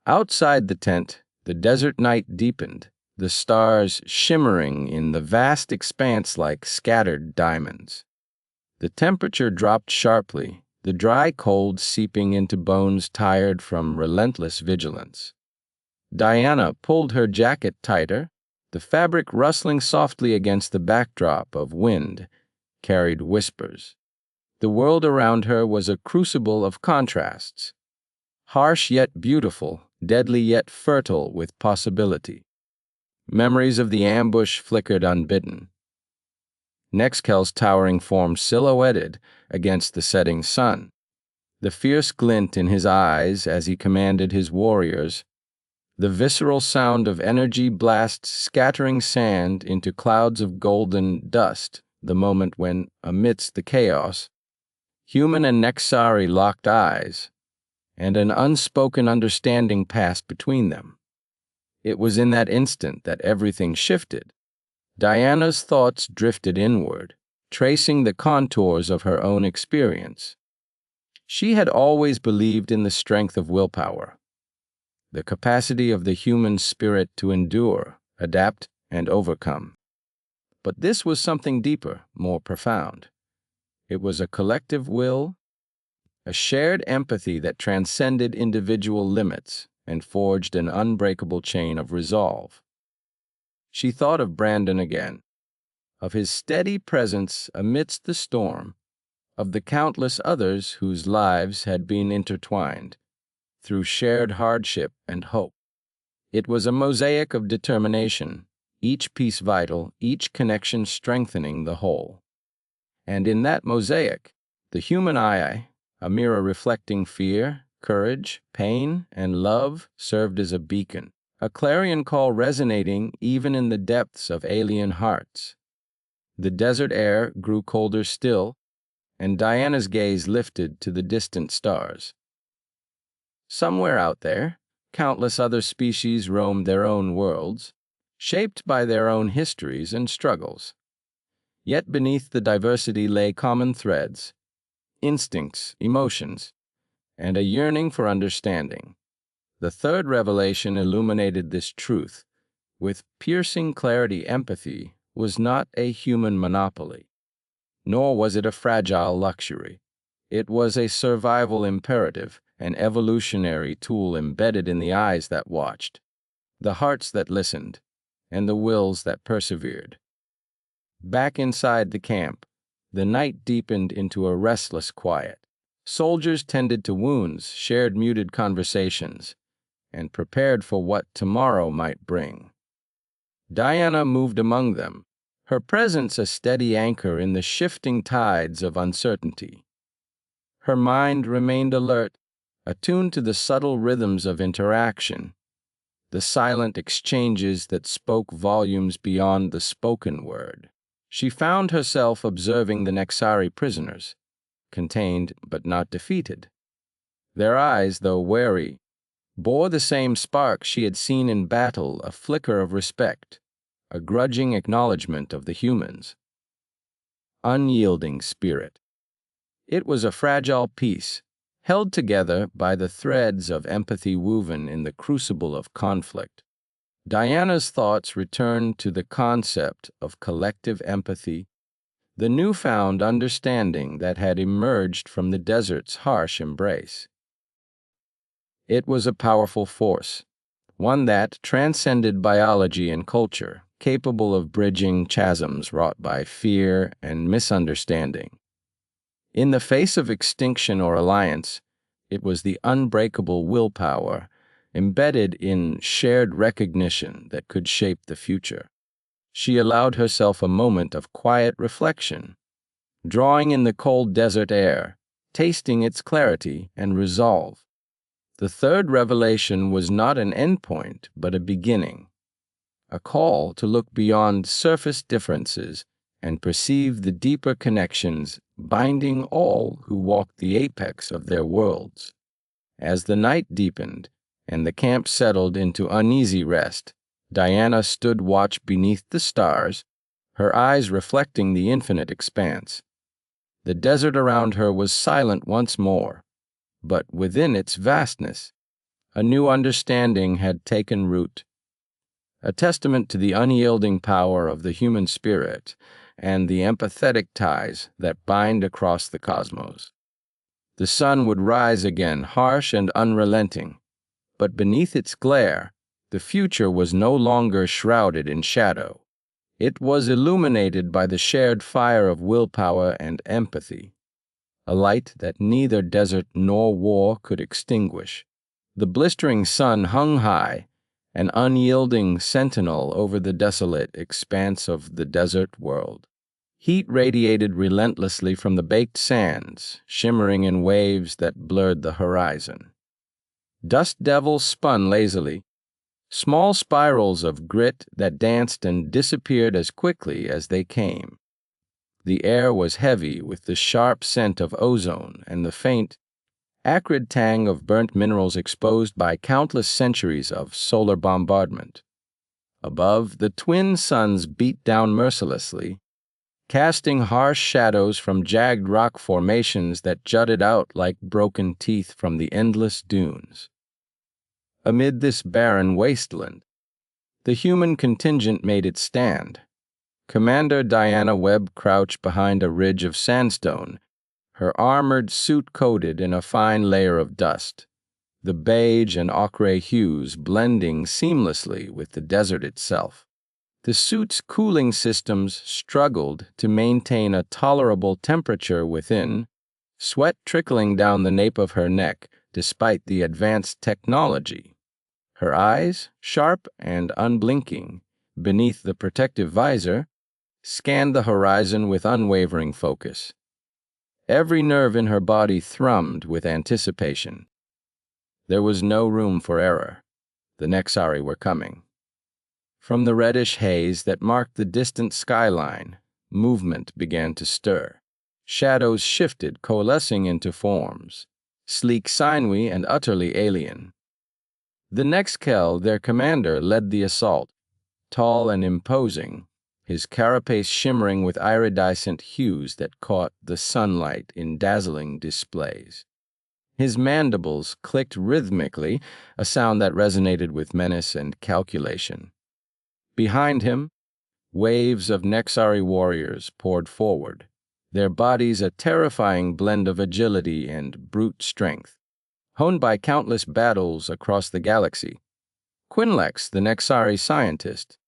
Outside the tent, the desert night deepened, the stars shimmering in the vast expanse like scattered diamonds. The temperature dropped sharply, the dry cold seeping into bones tired from relentless vigilance. Diana pulled her jacket tighter, the fabric rustling softly against the backdrop of wind carried whispers. The world around her was a crucible of contrasts, harsh yet beautiful, deadly yet fertile with possibility. Memories of the ambush flickered unbidden. Nexkel's towering form silhouetted against the setting sun, the fierce glint in his eyes as he commanded his warriors, the visceral sound of energy blasts scattering sand into clouds of golden dust, the moment when, amidst the chaos, human and Nexari locked eyes, and an unspoken understanding passed between them. It was in that instant that everything shifted. Diana's thoughts drifted inward, tracing the contours of her own experience. She had always believed in the strength of willpower, the capacity of the human spirit to endure, adapt, and overcome. But this was something deeper, more profound. It was a collective will, a shared empathy that transcended individual limits and forged an unbreakable chain of resolve. She thought of Brandon again, of his steady presence amidst the storm, of the countless others whose lives had been intertwined through shared hardship and hope. It was a mosaic of determination, each piece vital, each connection strengthening the whole. And in that mosaic, the human eye, a mirror reflecting fear, courage, pain, and love, served as a beacon, a clarion call resonating even in the depths of alien hearts. The desert air grew colder still, and Diana's gaze lifted to the distant stars. Somewhere out there, countless other species roamed their own worlds, shaped by their own histories and struggles. Yet beneath the diversity lay common threads, instincts, emotions, and a yearning for understanding. The third revelation illuminated this truth. With piercing clarity, empathy was not a human monopoly, nor was it a fragile luxury. It was a survival imperative, an evolutionary tool embedded in the eyes that watched, the hearts that listened, and the wills that persevered. Back inside the camp, the night deepened into a restless quiet. Soldiers tended to wounds, shared muted conversations, and prepared for what tomorrow might bring. Diana moved among them, her presence a steady anchor in the shifting tides of uncertainty. Her mind remained alert, attuned to the subtle rhythms of interaction, the silent exchanges that spoke volumes beyond the spoken word. She found herself observing the Nexari prisoners, contained but not defeated. Their eyes, though wary, bore the same spark she had seen in battle, a flicker of respect, a grudging acknowledgement of the humans. Unyielding spirit. It was a fragile piece, held together by the threads of empathy woven in the crucible of conflict. Diana's thoughts returned to the concept of collective empathy, the newfound understanding that had emerged from the desert's harsh embrace. It was a powerful force, one that transcended biology and culture, capable of bridging chasms wrought by fear and misunderstanding. In the face of extinction or alliance, it was the unbreakable willpower embedded in shared recognition that could shape the future. She allowed herself a moment of quiet reflection, drawing in the cold desert air, tasting its clarity and resolve. The third revelation was not an endpoint, but a beginning, a call to look beyond surface differences and perceive the deeper connections binding all who walked the apex of their worlds. As the night deepened and the camp settled into uneasy rest, Diana stood watch beneath the stars, her eyes reflecting the infinite expanse. The desert around her was silent once more, but within its vastness, a new understanding had taken root, a testament to the unyielding power of the human spirit and the empathetic ties that bind across the cosmos. The sun would rise again, harsh and unrelenting, but beneath its glare, the future was no longer shrouded in shadow. It was illuminated by the shared fire of willpower and empathy, a light that neither desert nor war could extinguish. The blistering sun hung high, an unyielding sentinel over the desolate expanse of the desert world. Heat radiated relentlessly from the baked sands, shimmering in waves that blurred the horizon. Dust devils spun lazily, small spirals of grit that danced and disappeared as quickly as they came. The air was heavy with the sharp scent of ozone and the faint, acrid tang of burnt minerals exposed by countless centuries of solar bombardment. Above, the twin suns beat down mercilessly, casting harsh shadows from jagged rock formations that jutted out like broken teeth from the endless dunes. Amid this barren wasteland, the human contingent made its stand. Commander Diana Webb crouched behind a ridge of sandstone, her armored suit coated in a fine layer of dust, the beige and ochre hues blending seamlessly with the desert itself. The suit's cooling systems struggled to maintain a tolerable temperature within, sweat trickling down the nape of her neck despite the advanced technology. Her eyes, sharp and unblinking, beneath the protective visor, scanned the horizon with unwavering focus. Every nerve in her body thrummed with anticipation. There was no room for error. The Nexari were coming. From the reddish haze that marked the distant skyline, movement began to stir. Shadows shifted, coalescing into forms, sleek, sinewy, and utterly alien. The Nexkel, their commander, led the assault, tall and imposing, his carapace shimmering with iridescent hues that caught the sunlight in dazzling displays. His mandibles clicked rhythmically, a sound that resonated with menace and calculation. Behind him, waves of Nexari warriors poured forward, their bodies a terrifying blend of agility and brute strength. Honed by countless battles across the galaxy, Quinlex, the Nexari scientist,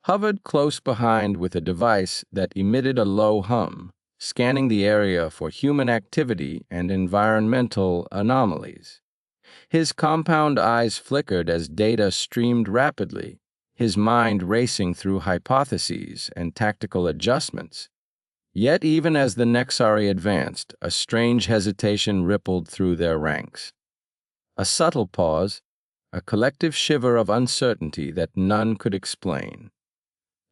hovered close behind with a device that emitted a low hum, scanning the area for human activity and environmental anomalies. His compound eyes flickered as data streamed rapidly, his mind racing through hypotheses and tactical adjustments. Yet even as the Nexari advanced, a strange hesitation rippled through their ranks. A subtle pause, a collective shiver of uncertainty that none could explain.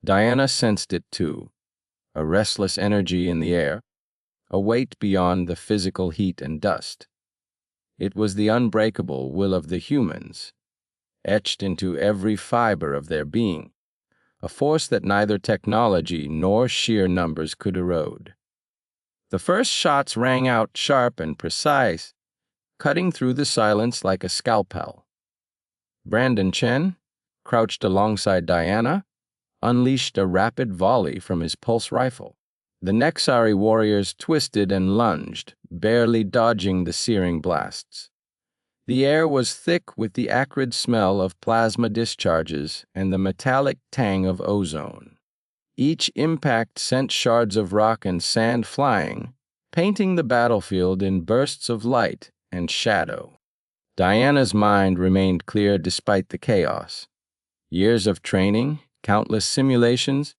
Diana sensed it too, a restless energy in the air, a weight beyond the physical heat and dust. It was the unbreakable will of the humans, etched into every fiber of their being, a force that neither technology nor sheer numbers could erode. The first shots rang out sharp and precise, cutting through the silence like a scalpel. Brandon Chen, crouched alongside Diana, unleashed a rapid volley from his pulse rifle. The Nexari warriors twisted and lunged, barely dodging the searing blasts. The air was thick with the acrid smell of plasma discharges and the metallic tang of ozone. Each impact sent shards of rock and sand flying, painting the battlefield in bursts of light and shadow. Diana's mind remained clear despite the chaos. Years of training, countless simulations,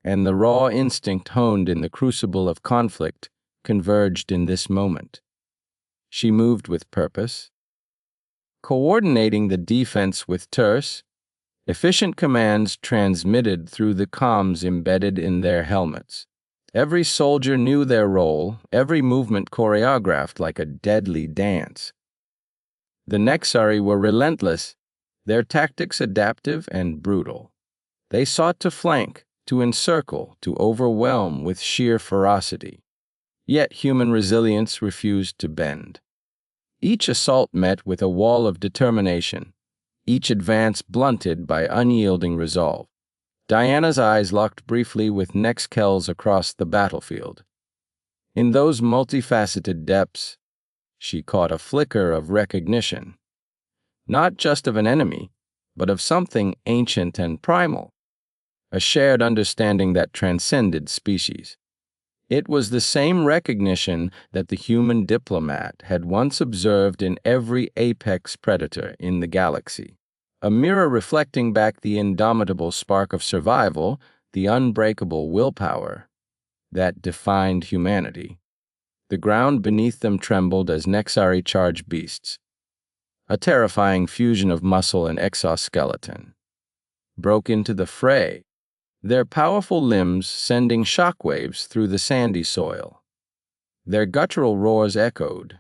and the raw instinct honed in the crucible of conflict converged in this moment. She moved with purpose, coordinating the defense with terse, efficient commands transmitted through the comms embedded in their helmets. Every soldier knew their role, every movement choreographed like a deadly dance. The Nexari were relentless, their tactics adaptive and brutal. They sought to flank, to encircle, to overwhelm with sheer ferocity. Yet human resilience refused to bend. Each assault met with a wall of determination, each advance blunted by unyielding resolve. Diana's eyes locked briefly with Nexkel's across the battlefield. In those multifaceted depths, she caught a flicker of recognition, not just of an enemy, but of something ancient and primal, a shared understanding that transcended species. It was the same recognition that the human diplomat had once observed in every apex predator in the galaxy, a mirror reflecting back the indomitable spark of survival, the unbreakable willpower that defined humanity. The ground beneath them trembled as Nexari charged beasts, a terrifying fusion of muscle and exoskeleton, broke into the fray, their powerful limbs sending shockwaves through the sandy soil. Their guttural roars echoed,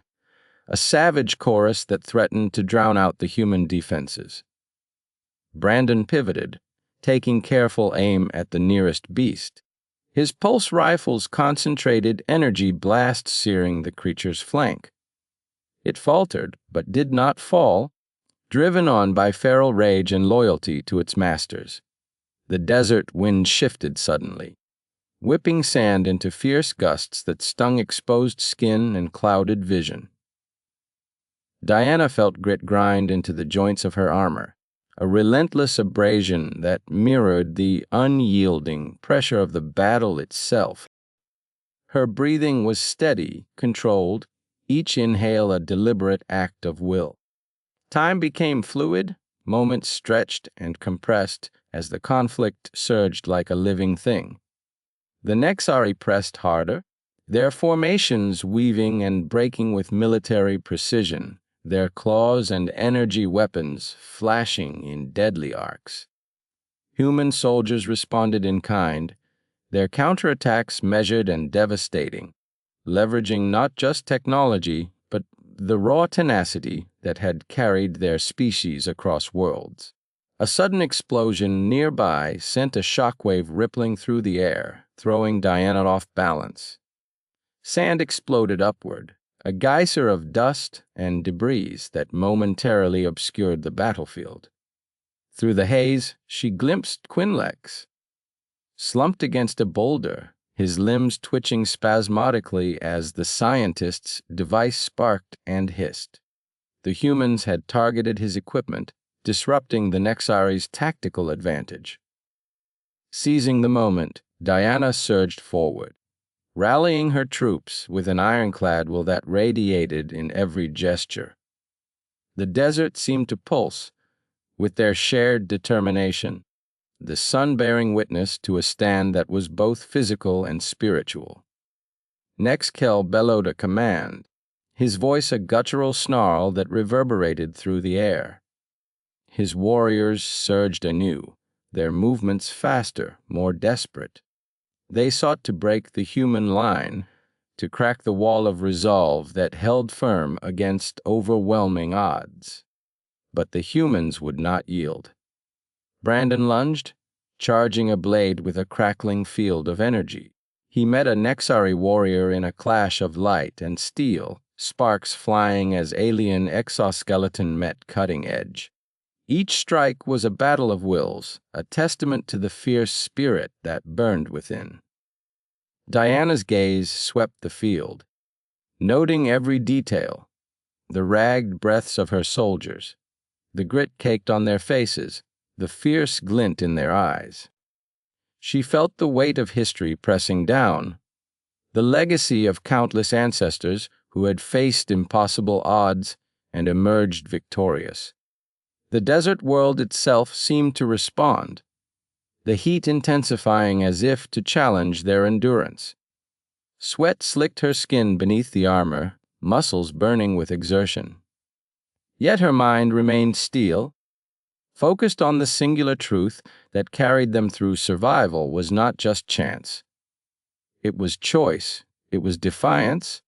a savage chorus that threatened to drown out the human defenses. Brandon pivoted, taking careful aim at the nearest beast, his pulse rifle's concentrated energy blast searing the creature's flank. It faltered, but did not fall, driven on by feral rage and loyalty to its masters. The desert wind shifted suddenly, whipping sand into fierce gusts that stung exposed skin and clouded vision. Diana felt grit grind into the joints of her armor, a relentless abrasion that mirrored the unyielding pressure of the battle itself. Her breathing was steady, controlled, each inhale a deliberate act of will. Time became fluid, moments stretched and compressed as the conflict surged like a living thing. The Nexari pressed harder, their formations weaving and breaking with military precision, their claws and energy weapons flashing in deadly arcs. Human soldiers responded in kind, their counterattacks measured and devastating, leveraging not just technology, but the raw tenacity that had carried their species across worlds. A sudden explosion nearby sent a shockwave rippling through the air, throwing Diana off balance. Sand exploded upward, a geyser of dust and debris that momentarily obscured the battlefield. Through the haze, she glimpsed Quinlex, slumped against a boulder, his limbs twitching spasmodically as the scientist's device sparked and hissed. The humans had targeted his equipment, disrupting the Nexari's tactical advantage. Seizing the moment, Diana surged forward, rallying her troops with an ironclad will that radiated in every gesture. The desert seemed to pulse with their shared determination, the sun bearing witness to a stand that was both physical and spiritual. Nexkel bellowed a command, his voice a guttural snarl that reverberated through the air. His warriors surged anew, their movements faster, more desperate. They sought to break the human line, to crack the wall of resolve that held firm against overwhelming odds. But the humans would not yield. Brandon lunged, charging a blade with a crackling field of energy. He met a Nexari warrior in a clash of light and steel, sparks flying as alien exoskeleton met cutting edge. Each strike was a battle of wills, a testament to the fierce spirit that burned within. Diana's gaze swept the field, noting every detail, the ragged breaths of her soldiers, the grit caked on their faces, the fierce glint in their eyes. She felt the weight of history pressing down, the legacy of countless ancestors who had faced impossible odds and emerged victorious. The desert world itself seemed to respond, the heat intensifying as if to challenge their endurance. Sweat slicked her skin beneath the armor, muscles burning with exertion. Yet her mind remained steel, focused on the singular truth that carried them through survival was not just chance. It was choice, it was defiance,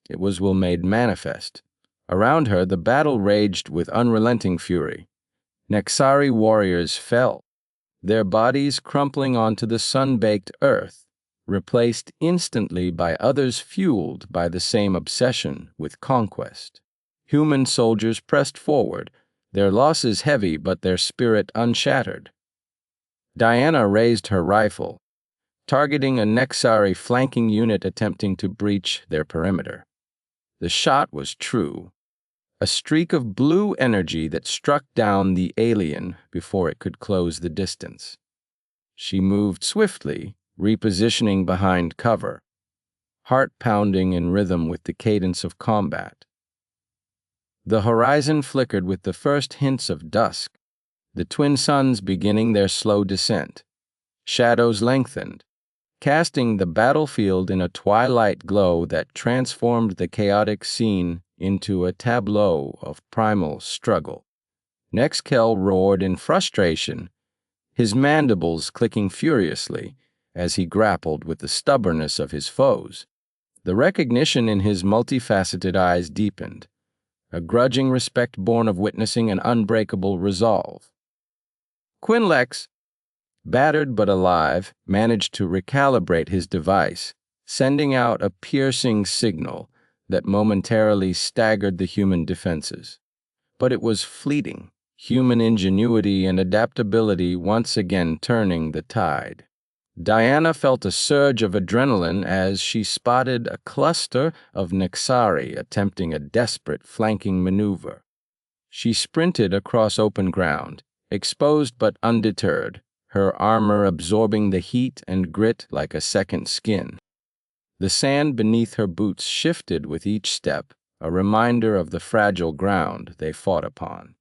it was will made manifest. Around her, the battle raged with unrelenting fury. Nexari warriors fell, their bodies crumpling onto the sun-baked earth, replaced instantly by others fueled by the same obsession with conquest. Human soldiers pressed forward, their losses heavy but their spirit unshattered. Diana raised her rifle, targeting a Nexari flanking unit attempting to breach their perimeter. The shot was true, a streak of blue energy that struck down the alien before it could close the distance. She moved swiftly, repositioning behind cover, heart pounding in rhythm with the cadence of combat. The horizon flickered with the first hints of dusk, the twin suns beginning their slow descent. Shadows lengthened, casting the battlefield in a twilight glow that transformed the chaotic scene into a tableau of primal struggle. Nexkel roared in frustration, his mandibles clicking furiously as he grappled with the stubbornness of his foes. The recognition in his multifaceted eyes deepened, a grudging respect born of witnessing an unbreakable resolve. Quinlex, battered but alive, managed to recalibrate his device, sending out a piercing signal that momentarily staggered the human defenses. But it was fleeting, human ingenuity and adaptability once again turning the tide. Diana felt a surge of adrenaline as she spotted a cluster of Nexari attempting a desperate flanking maneuver. She sprinted across open ground, exposed but undeterred, her armor absorbing the heat and grit like a second skin. The sand beneath her boots shifted with each step, a reminder of the fragile ground they fought upon.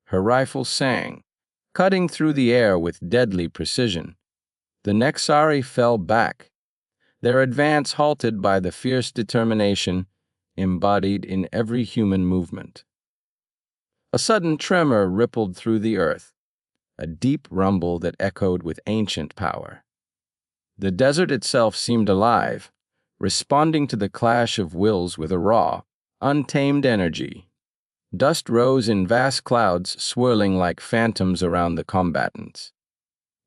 Her rifle sang, cutting through the air with deadly precision. The Nexari fell back, their advance halted by the fierce determination embodied in every human movement. A sudden tremor rippled through the earth, a deep rumble that echoed with ancient power. The desert itself seemed alive, responding to the clash of wills with a raw, untamed energy. Dust rose in vast clouds, swirling like phantoms around the combatants.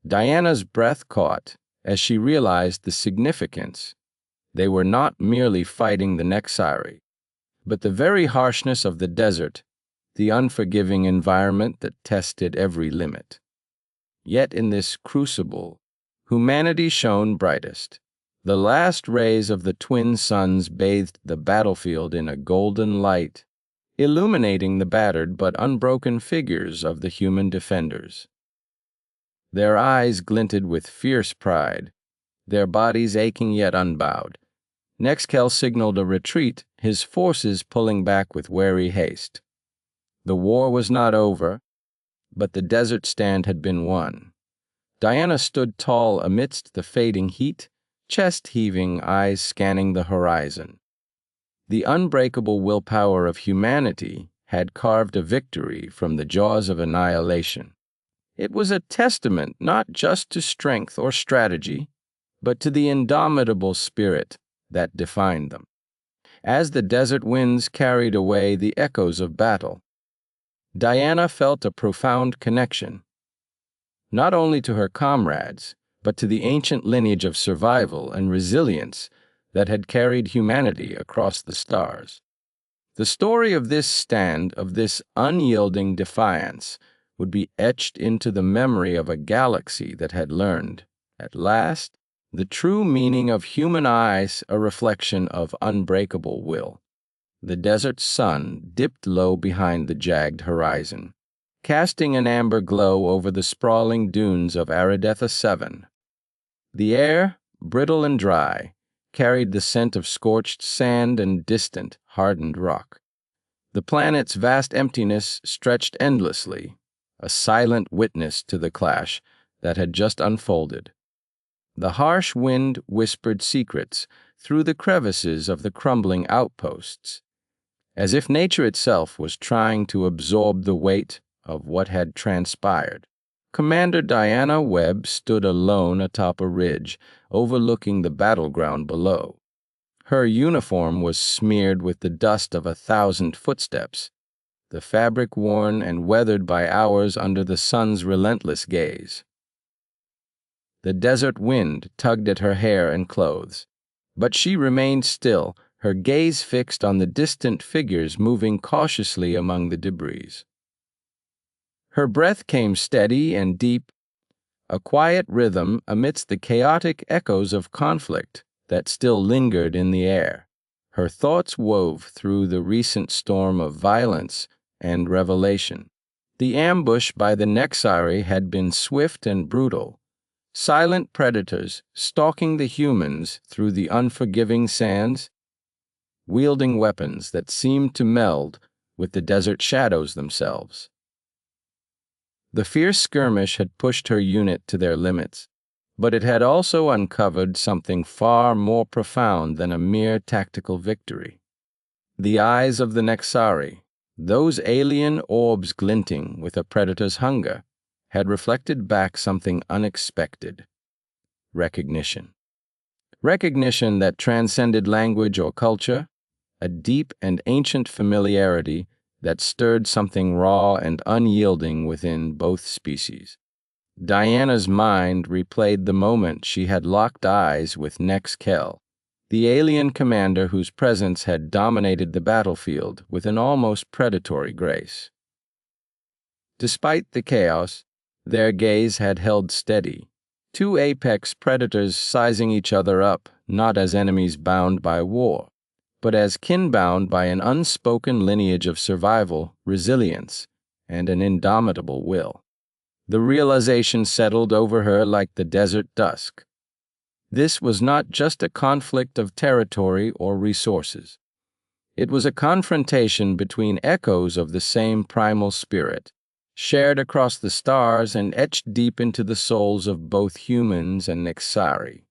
Diana's breath caught as she realized the significance. They were not merely fighting the Nexari, but the very harshness of the desert, the unforgiving environment that tested every limit. Yet in this crucible, humanity shone brightest. The last rays of the twin suns bathed the battlefield in a golden light, illuminating the battered but unbroken figures of the human defenders. Their eyes glinted with fierce pride, their bodies aching yet unbowed. Nexkel signaled a retreat, his forces pulling back with wary haste. The war was not over, but the desert stand had been won. Diana stood tall amidst the fading heat, chest heaving, eyes scanning the horizon. The unbreakable willpower of humanity had carved a victory from the jaws of annihilation. It was a testament not just to strength or strategy, but to the indomitable spirit that defined them. As the desert winds carried away the echoes of battle, Diana felt a profound connection, not only to her comrades, but to the ancient lineage of survival and resilience that had carried humanity across the stars. The story of this stand, of this unyielding defiance, would be etched into the memory of a galaxy that had learned, at last, the true meaning of human eyes, a reflection of unbreakable will. The desert sun dipped low behind the jagged horizon, casting an amber glow over the sprawling dunes of Aridetha 7. The air, brittle and dry, carried the scent of scorched sand and distant, hardened rock. The planet's vast emptiness stretched endlessly, a silent witness to the clash that had just unfolded. The harsh wind whispered secrets through the crevices of the crumbling outposts, as if nature itself was trying to absorb the weight of what had transpired. Commander Diana Webb stood alone atop a ridge, overlooking the battleground below. Her uniform was smeared with the dust of 1,000 footsteps, the fabric worn and weathered by hours under the sun's relentless gaze. The desert wind tugged at her hair and clothes, but she remained still, her gaze fixed on the distant figures moving cautiously among the debris. Her breath came steady and deep, a quiet rhythm amidst the chaotic echoes of conflict that still lingered in the air. Her thoughts wove through the recent storm of violence and revelation. The ambush by the Nexari had been swift and brutal, silent predators stalking the humans through the unforgiving sands, wielding weapons that seemed to meld with the desert shadows themselves. The fierce skirmish had pushed her unit to their limits, but it had also uncovered something far more profound than a mere tactical victory. The eyes of the Nexari, those alien orbs glinting with a predator's hunger, had reflected back something unexpected: recognition. Recognition that transcended language or culture, a deep and ancient familiarity that stirred something raw and unyielding within both species. Diana's mind replayed the moment she had locked eyes with Nexkel, the alien commander whose presence had dominated the battlefield with an almost predatory grace. Despite the chaos, their gaze had held steady, two apex predators sizing each other up not as enemies bound by war, but as kin bound by an unspoken lineage of survival, resilience, and an indomitable will. The realization settled over her like the desert dusk. This was not just a conflict of territory or resources. It was a confrontation between echoes of the same primal spirit, shared across the stars and etched deep into the souls of both humans and Nexari.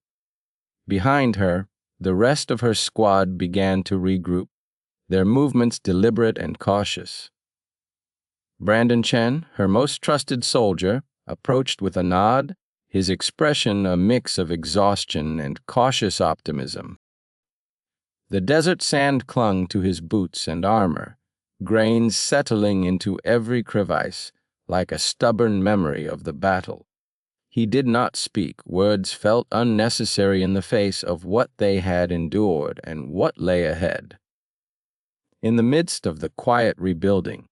Behind her, the rest of her squad began to regroup, their movements deliberate and cautious. Brandon Chen, her most trusted soldier, approached with a nod, his expression a mix of exhaustion and cautious optimism. The desert sand clung to his boots and armor, grains settling into every crevice, like a stubborn memory of the battle. He did not speak. Words felt unnecessary in the face of what they had endured and what lay ahead. In the midst of the quiet rebuilding,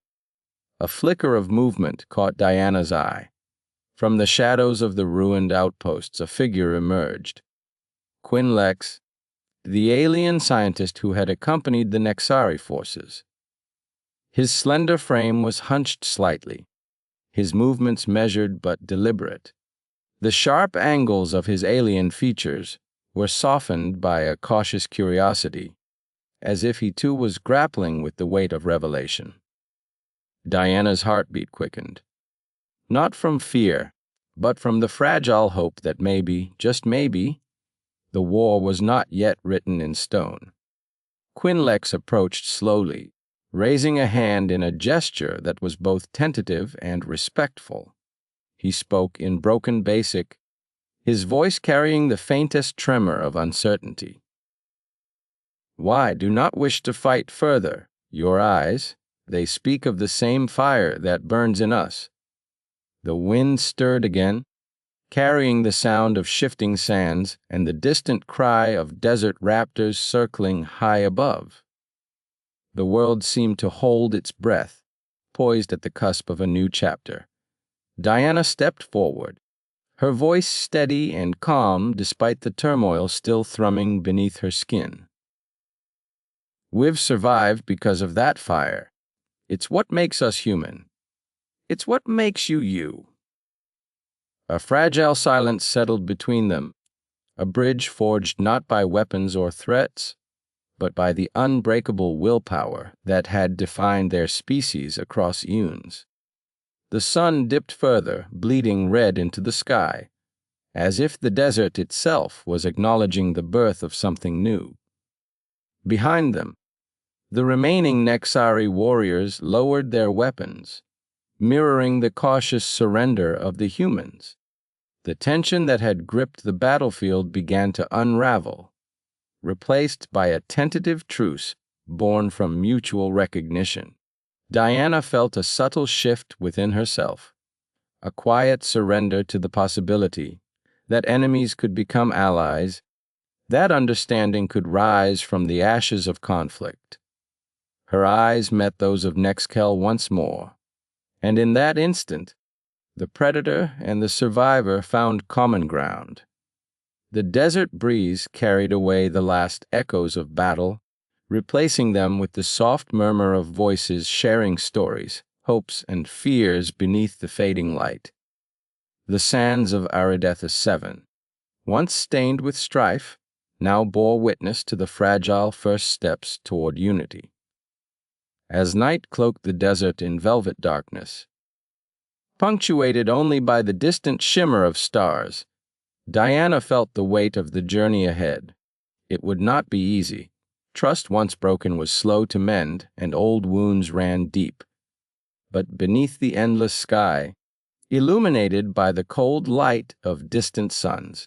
a flicker of movement caught Diana's eye. From the shadows of the ruined outposts, a figure emerged. Quinlex, the alien scientist who had accompanied the Nexari forces. His slender frame was hunched slightly, his movements measured but deliberate. The sharp angles of his alien features were softened by a cautious curiosity, as if he too was grappling with the weight of revelation. Diana's heartbeat quickened. Not from fear, but from the fragile hope that maybe, just maybe, the war was not yet written in stone. Quinlex approached slowly, raising a hand in a gesture that was both tentative and respectful. He spoke in broken basic, his voice carrying the faintest tremor of uncertainty. "Why do not wish to fight further? Your eyes, they speak of the same fire that burns in us." The wind stirred again, carrying the sound of shifting sands and the distant cry of desert raptors circling high above. The world seemed to hold its breath, poised at the cusp of a new chapter. Diana stepped forward, her voice steady and calm despite the turmoil still thrumming beneath her skin. "We've survived because of that fire. It's what makes us human. It's what makes you you." A fragile silence settled between them, a bridge forged not by weapons or threats, but by the unbreakable willpower that had defined their species across eons. The sun dipped further, bleeding red into the sky, as if the desert itself was acknowledging the birth of something new. Behind them, the remaining Nexari warriors lowered their weapons, mirroring the cautious surrender of the humans. The tension that had gripped the battlefield began to unravel, replaced by a tentative truce born from mutual recognition. Diana felt a subtle shift within herself, a quiet surrender to the possibility that enemies could become allies, That understanding could rise from the ashes of conflict. Her eyes met those of Nexkel once more, and in that instant, the predator and the survivor found common ground. The desert breeze carried away the last echoes of battle, replacing them with the soft murmur of voices sharing stories, hopes, and fears beneath the fading light. The sands of Aridethus 7, once stained with strife, now bore witness to the fragile first steps toward unity. As night cloaked the desert in velvet darkness, punctuated only by the distant shimmer of stars, Diana felt the weight of the journey ahead. It would not be easy. Trust once broken was slow to mend, and old wounds ran deep. But beneath the endless sky, illuminated by the cold light of distant suns,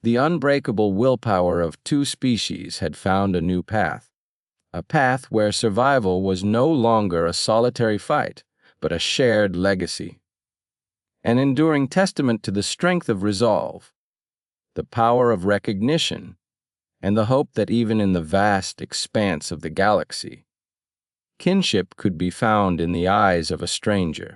the unbreakable willpower of two species had found a new path. A path where survival was no longer a solitary fight, but a shared legacy. An enduring testament to the strength of resolve, the power of recognition, and the hope that even in the vast expanse of the galaxy, kinship could be found in the eyes of a stranger.